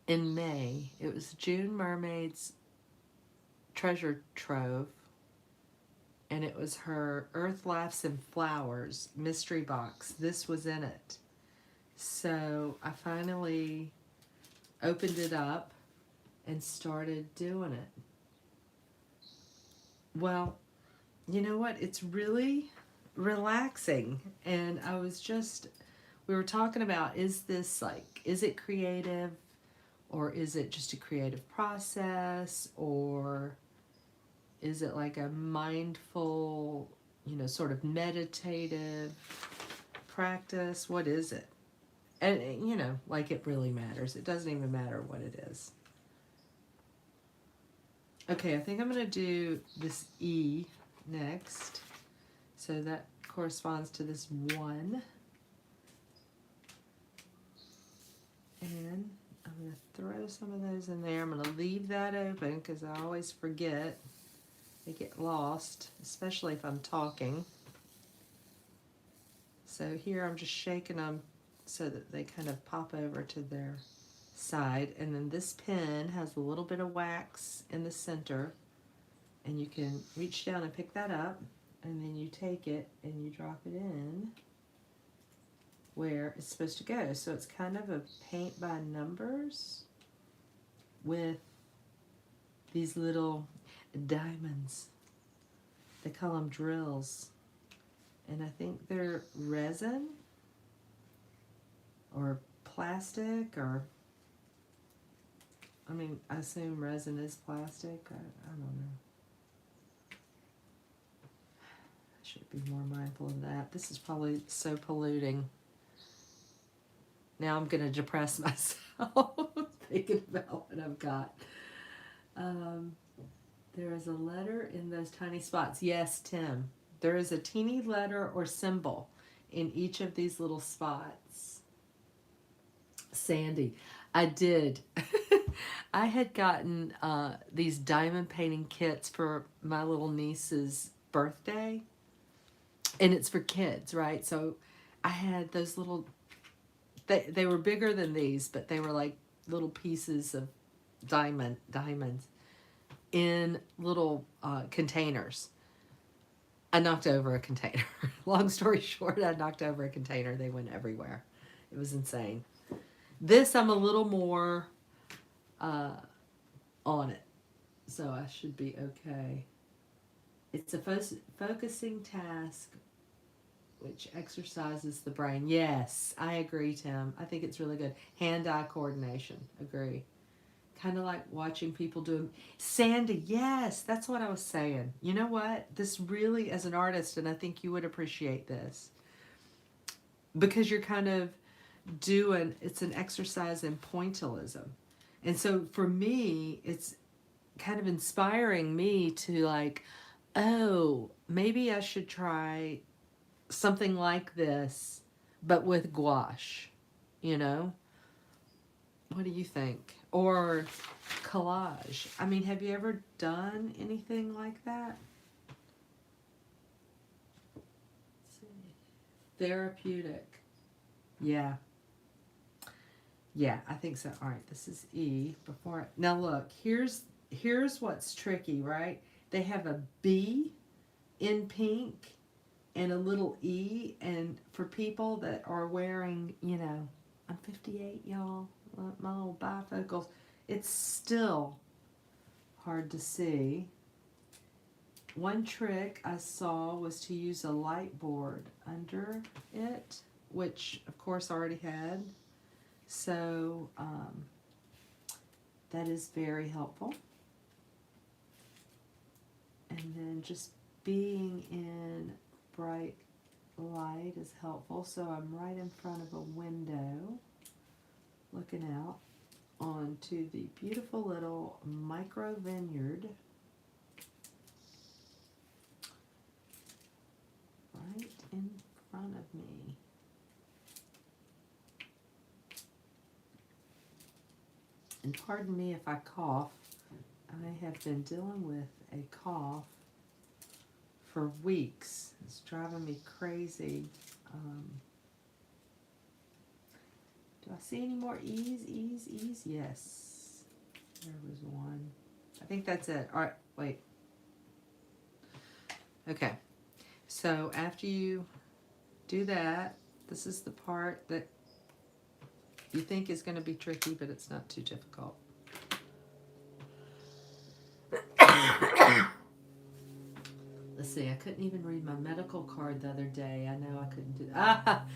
in May. It was June Mermaid's treasure trove, and it was her Earth Laughs and Flowers mystery box. This was in it. So I finally opened it up and started doing it. Well, you know what? It's really relaxing. And I was just, we were talking about, is this like, is it creative? Or is it just a creative process? Or is it like a mindful, you know, sort of meditative practice? What is it? And, you know, like it really matters. It doesn't even matter what it is. Okay, I think I'm going to do this E next. So that corresponds to this 1. And I'm going to throw some of those in there. I'm going to leave that open because I always forget. They get lost, especially if I'm talking. So here I'm just shaking them so that they kind of pop over to their side. And then this pen has a little bit of wax in the center, and you can reach down and pick that up, and then you take it and you drop it in where it's supposed to go. So it's kind of a paint by numbers with these little diamonds. They call them drills, and I think they're resin or plastic, or I mean, I assume resin is plastic. I don't know. I should be more mindful of that. This is probably so polluting. Now I'm going to depress myself thinking about what I've got. There is a letter in those tiny spots. Yes, Tim. There is a teeny letter or symbol in each of these little spots. Sandy, I did. I had gotten these diamond painting kits for my little niece's birthday. And it's for kids, right? So I had those little, they were bigger than these, but they were like little pieces of diamonds in little containers. I knocked over a container. Long story short, I knocked over a container. They went everywhere. It was insane. This, I'm a little more on it, so I should be okay. It's a focusing task which exercises the brain. Yes, I agree, Tim. I think it's really good. Hand-eye coordination. Agree. Kind of like watching people do. Sandy, yes, that's what I was saying. You know what? This really, as an artist, and I think you would appreciate this, because you're kind of doing, it's an exercise in pointillism. And so for me, it's kind of inspiring me to like, oh, maybe I should try something like this, but with gouache, you know? What do you think? Or collage. I mean, have you ever done anything like that? Let's see. Therapeutic. Yeah. Yeah, I think so. All right, this is E. Before now, look. Here's what's tricky, right? They have a B in pink and a little E, and for people that are wearing, you know, I'm 58, y'all. My little bifocals. It's still hard to see. One trick I saw was to use a light board under it, which of course I already had. So that is very helpful. And then just being in bright light is helpful. So I'm right in front of a window looking out onto the beautiful little micro vineyard right in front of me. And pardon me if I cough. I have been dealing with a cough for weeks. It's driving me crazy. Do I see any more E's, E's, E's? Yes. There was one. I think that's it. All right, wait. Okay. So after you do that, this is the part that you think is going to be tricky, but it's not too difficult. Let's see, I couldn't even read my medical card the other day. I know I couldn't do that.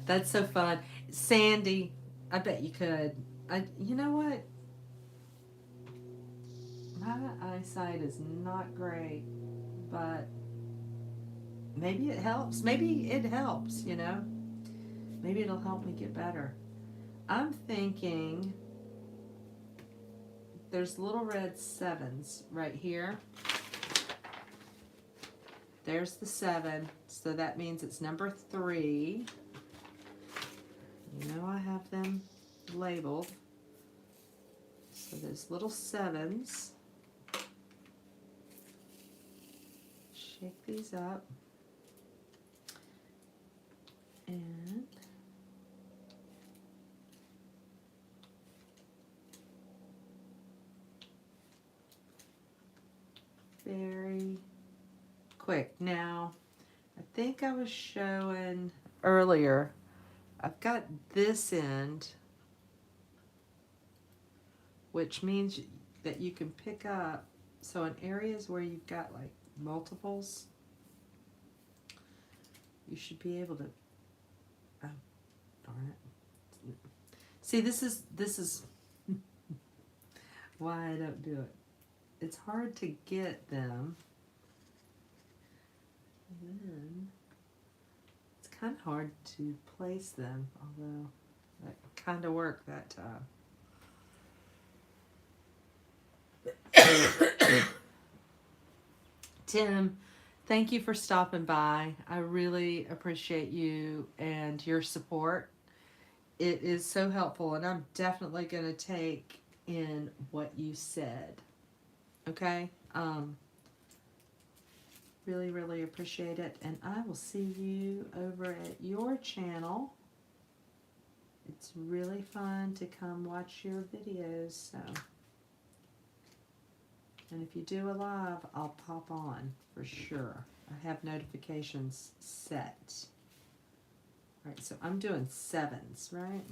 That's so fun. Sandy, I bet you could. You know what? My eyesight is not great, but maybe it helps. Maybe it helps, you know? Maybe it'll help me get better. I'm thinking there's little red 7s right here. There's the 7, so that means it's number 3. You know I have them labeled. So there's little 7s. Shake these up. And very quick. Now, I think I was showing earlier, I've got this end, which means that you can pick up, so in areas where you've got like multiples, you should be able to, oh, darn it. See, this is why I don't do it. It's hard to get them. And then it's kind of hard to place them, although that kind of worked that time. Tim, thank you for stopping by. I really appreciate you and your support. It is so helpful, and I'm definitely going to take in what you said. Okay? Really, really appreciate it, and I will see you over at your channel. It's really fun to come watch your videos, so. And if you do a live, I'll pop on for sure. I have notifications set. All right, so I'm doing 7s, right?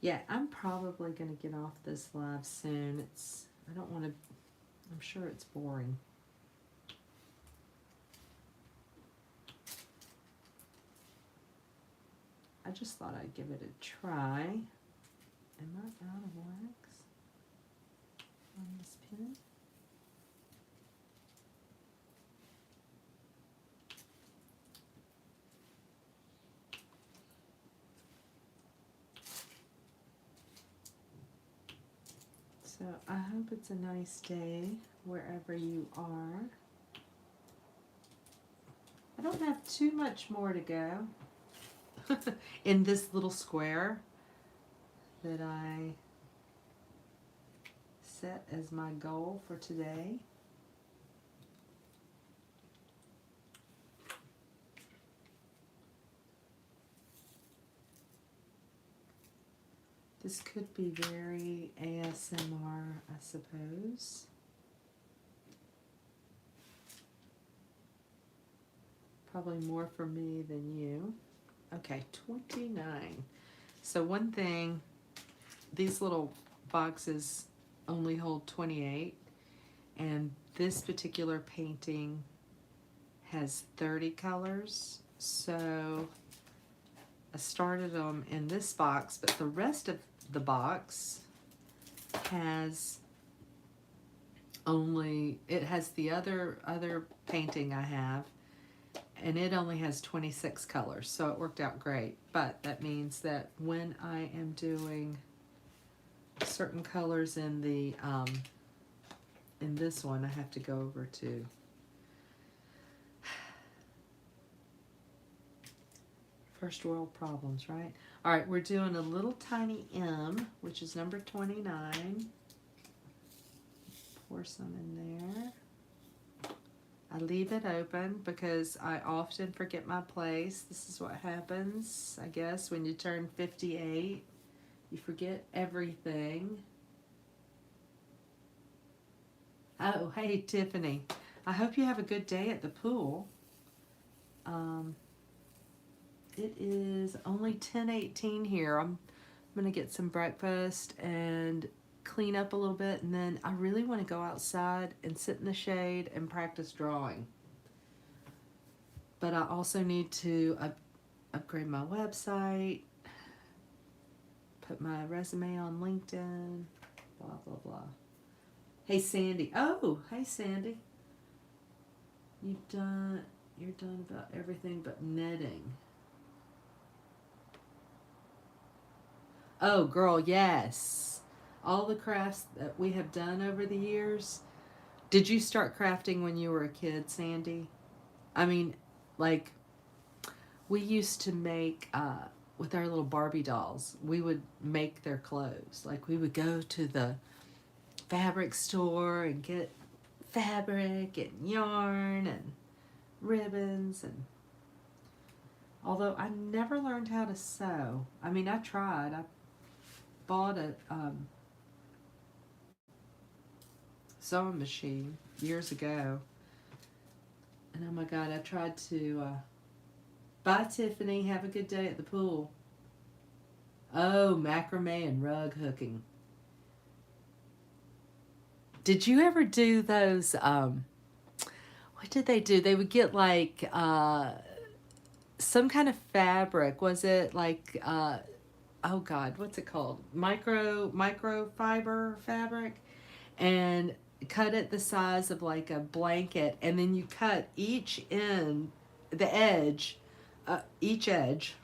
Yeah, I'm probably going to get off this live soon. I don't want to, I'm sure it's boring. I just thought I'd give it a try. Am I out of wax on this pen? So I hope it's a nice day wherever you are. I don't have too much more to go in this little square that I set as my goal for today. This could be very ASMR, I suppose. Probably more for me than you. Okay, 29. So one thing, these little boxes only hold 28, and this particular painting has 30 colors. So I started them in this box, but the rest of the box has only, it has the other painting I have, and it only has 26 colors, so it worked out great. But that means that when I am doing certain colors in the in this one, I have to go over to first world problems, right? All right, we're doing a little tiny M, which is number 29. Pour some in there. I leave it open because I often forget my place. This is what happens, I guess, when you turn 58. You forget everything. Oh, hey, Tiffany. I hope you have a good day at the pool. It is only 10:18 here. I'm going to get some breakfast and clean up a little bit, and then I really want to go outside and sit in the shade and practice drawing. But I also need to upgrade my website, put my resume on LinkedIn, blah, blah, blah. Hey, Sandy. Oh, hey, Sandy. You're done about everything but netting. Oh, girl, yes. All the crafts that we have done over the years. Did you start crafting when you were a kid, Sandy? I mean, like, we used to make, with our little Barbie dolls, we would make their clothes. Like, we would go to the fabric store and get fabric and yarn and ribbons. And although I never learned how to sew. I mean, I tried. I bought a sewing machine years ago, and oh my god, I tried to bye, Tiffany, have a good day at the pool. Oh, macrame and rug hooking. Did you ever do those what did they do? They would get like some kind of fabric. Was it like oh god, what's it called? Microfiber fabric, and cut it the size of like a blanket, and then you cut each end, the edge, each edge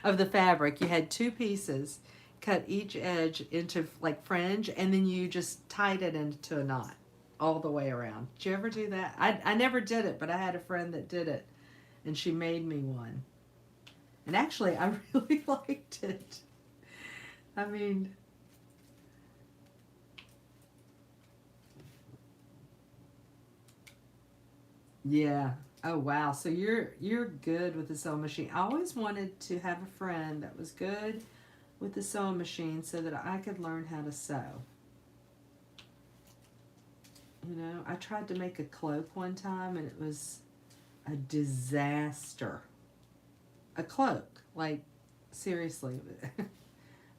of the fabric. You had two pieces, cut each edge into like fringe, and then you just tied it into a knot all the way around. Did you ever do that? I never did it, but I had a friend that did it, and she made me one. And actually, I really liked it. I mean, yeah. Oh wow. So you're good with the sewing machine. I always wanted to have a friend that was good with the sewing machine so that I could learn how to sew. You know, I tried to make a cloak one time and it was a disaster. A cloak, like seriously.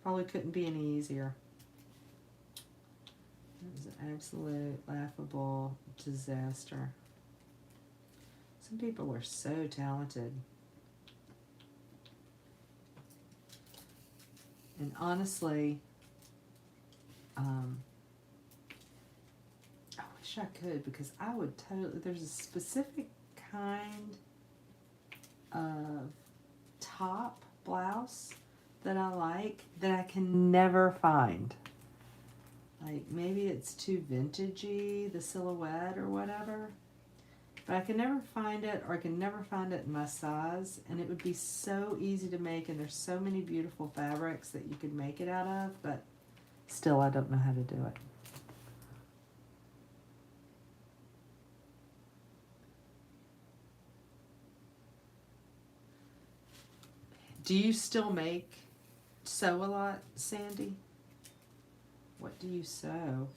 Probably couldn't be any easier. It was an absolute laughable disaster. Some people are so talented. And honestly, I wish I could, because I would totally, there's a specific kind of top blouse that I like that I can never find. Like, maybe it's too vintagey, the silhouette or whatever. But I can never find it, or I can never find it in my size. And it would be so easy to make, and there's so many beautiful fabrics that you could make it out of, but still I don't know how to do it. Do you still sew a lot, Sandy? What do you sew?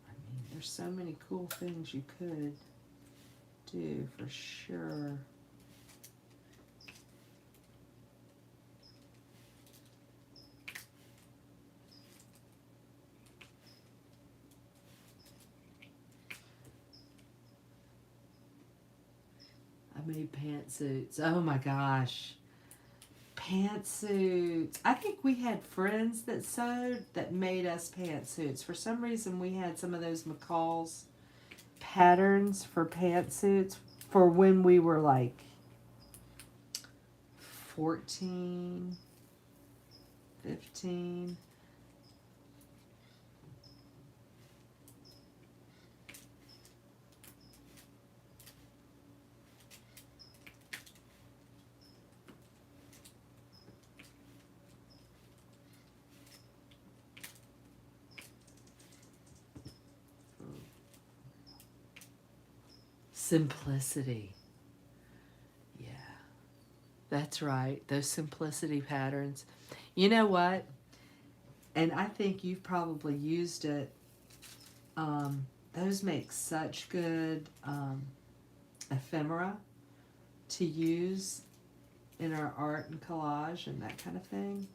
I mean, there's so many cool things you could do for sure. I made pantsuits. Oh my gosh. Pantsuits. I think we had friends that sewed that made us pantsuits. For some reason, we had some of those McCall's patterns for pantsuits for when we were like 14, 15. Simplicity. Yeah, that's right. Those simplicity patterns. You know what? And I think you've probably used it. Those make such good ephemera to use in our art and collage and that kind of thing.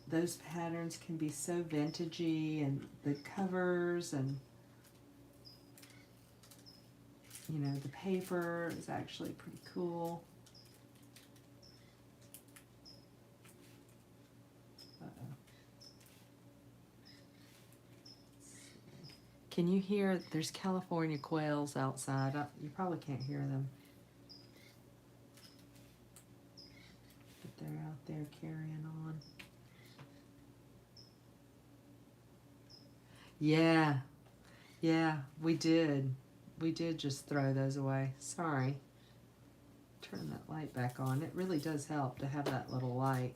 Those patterns can be so vintagey, and the covers, and you know, the paper is actually pretty cool. Can you hear? There's California quails outside. You probably can't hear them, but they're out there carrying on. Yeah, yeah, we did. We did just throw those away. Sorry. Turn that light back on. It really does help to have that little light.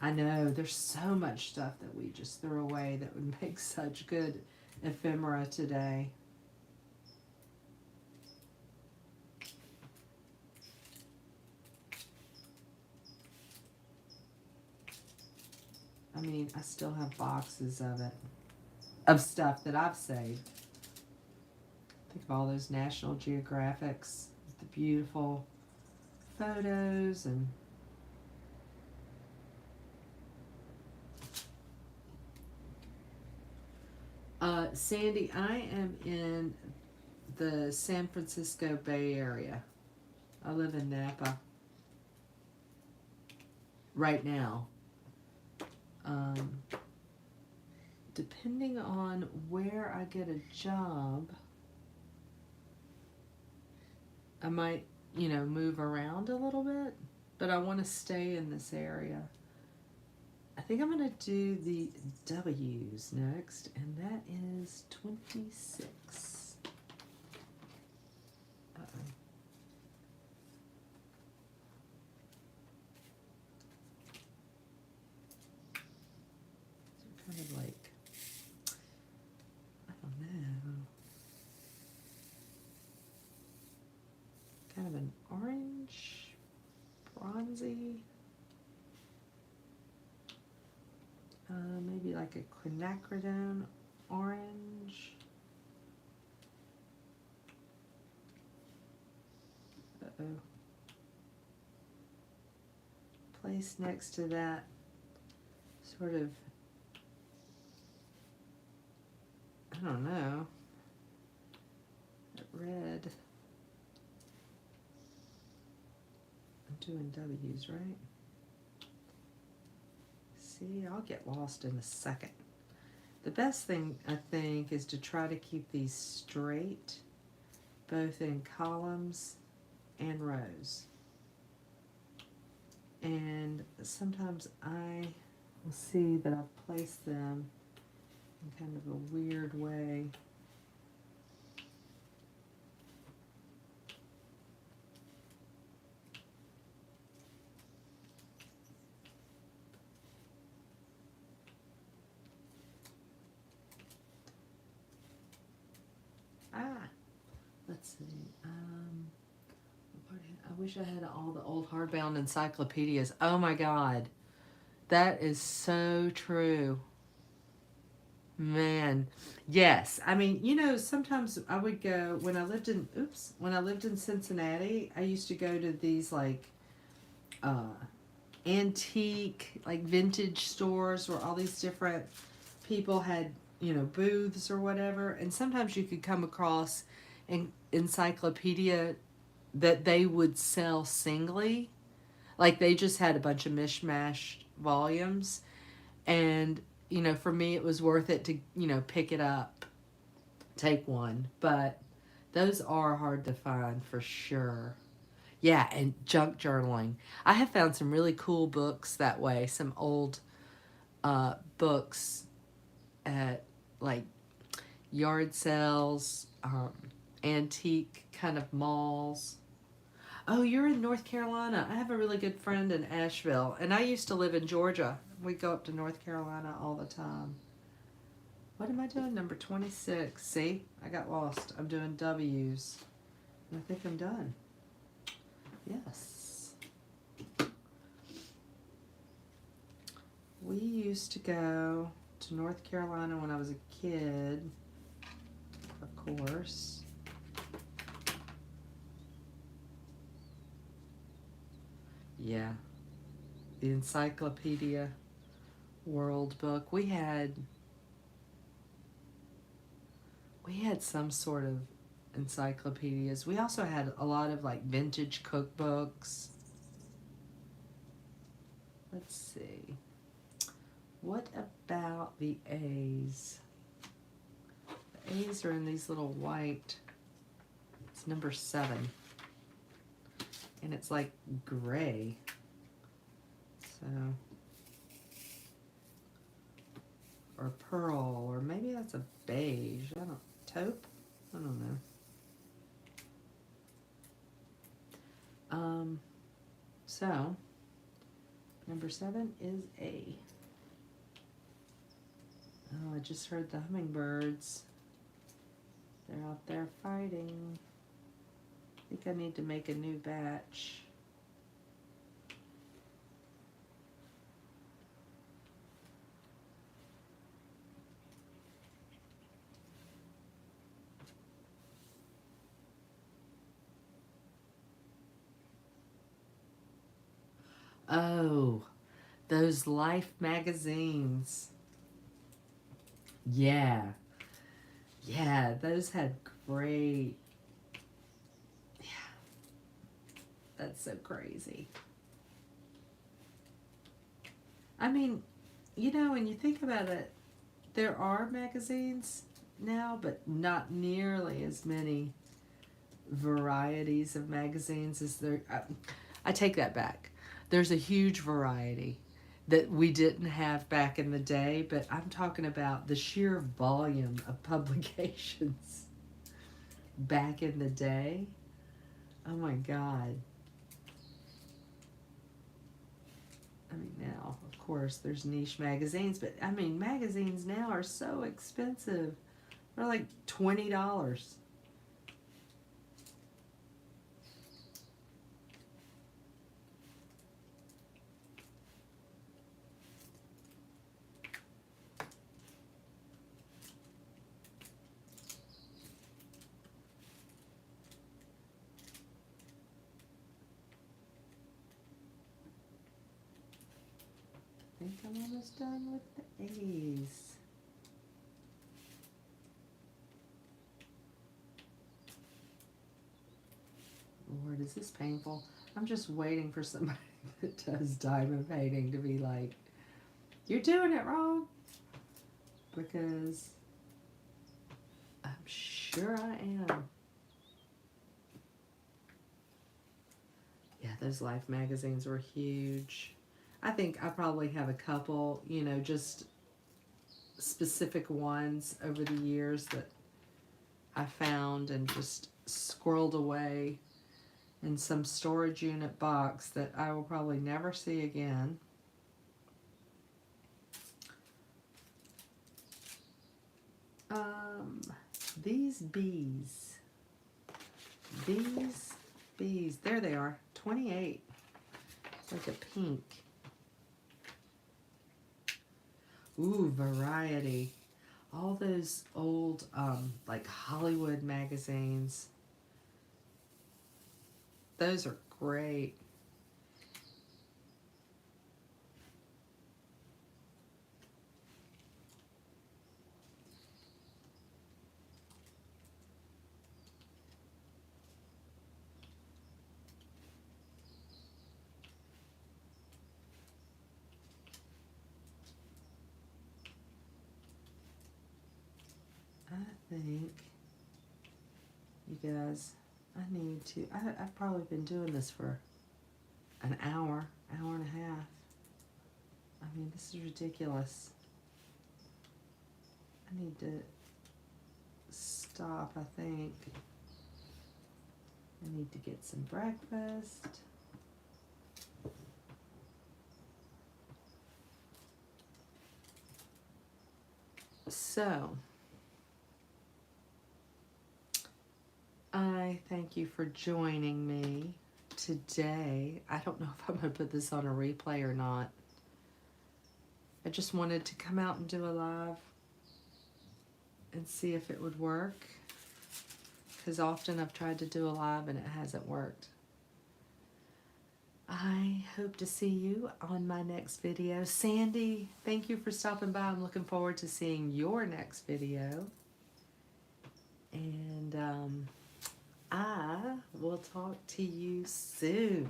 I know, there's so much stuff that we just threw away that would make such good ephemera today. I mean, I still have boxes of it, of stuff that I've saved. Think of all those National Geographics, the beautiful photos and Sandy, I am in the San Francisco Bay Area. I live in Napa right now. Depending on where I get a job, I might, you know, move around a little bit, but I want to stay in this area. I think I'm going to do the W's next, and that is 26. Uh-oh. So kind of like, I don't know, kind of an orange, bronzy. Maybe like a quinacridone orange. Uh-oh. Place next to that sort of don't know. That red. I'm doing W's, right? See, I'll get lost in a second. The best thing, I think, is to try to keep these straight, both in columns and rows. And sometimes I will see that I've placed them in kind of a weird way. Let's see. I wish I had all the old hardbound encyclopedias. Oh my God. That is so true. Man. Yes. I mean, you know, sometimes I would go when I lived in Cincinnati, I used to go to these like antique, like vintage stores where all these different people had, you know, booths or whatever. And sometimes you could come across an encyclopedia that they would sell singly. Like they just had a bunch of mishmash volumes. And, you know, for me, it was worth it to, you know, pick it up, take one. But those are hard to find for sure. Yeah, and junk journaling. I have found some really cool books that way, some old books at like yard sales, antique kind of malls. Oh, you're in North Carolina. I have a really good friend in Asheville, and I used to live in Georgia. We go up to North Carolina all the time. What am I doing? Number 26. See? I got lost. I'm doing W's. And I think I'm done. Yes. We used to go to North Carolina when I was a kid, of course. Yeah. The Encyclopedia World book. We had some sort of encyclopedias. We also had a lot of like vintage cookbooks. Let's see. What about the A's? The A's are in these little white. It's number 7. And it's like gray. So, or pearl, or maybe that's a beige. Taupe? I don't know. So, number 7 is A. Oh, I just heard the hummingbirds. They're out there fighting. I think I need to make a new batch. Oh, those Life magazines. Yeah. Yeah, those had great. Yeah. That's so crazy. I mean, you know, when you think about it, there are magazines now, but not nearly as many varieties of magazines as there. I take that back. There's a huge variety that we didn't have back in the day, but I'm talking about the sheer volume of publications back in the day. Oh my God. I mean, now, of course, there's niche magazines, but I mean, magazines now are so expensive. They're like $20. I think I'm almost done with the A's. is this painful? I'm just waiting for somebody that does diamond painting to be like, you're doing it wrong. Because I'm sure I am. Yeah, those Life magazines were huge. I think I probably have a couple, you know, just specific ones over the years that I found and just squirreled away in some storage unit box that I will probably never see again. These bees, there they are, 28. It's like a pink. Ooh, Variety. All those old, like Hollywood magazines. Those are great. I think, you guys, I've probably been doing this for an hour and a half. I mean, this is ridiculous. I need to stop, I think. I need to get some breakfast. So, I thank you for joining me today. I don't know if I'm going to put this on a replay or not. I just wanted to come out and do a live and see if it would work. Because often I've tried to do a live and it hasn't worked. I hope to see you on my next video. Sandy, thank you for stopping by. I'm looking forward to seeing your next video. And I will talk to you soon.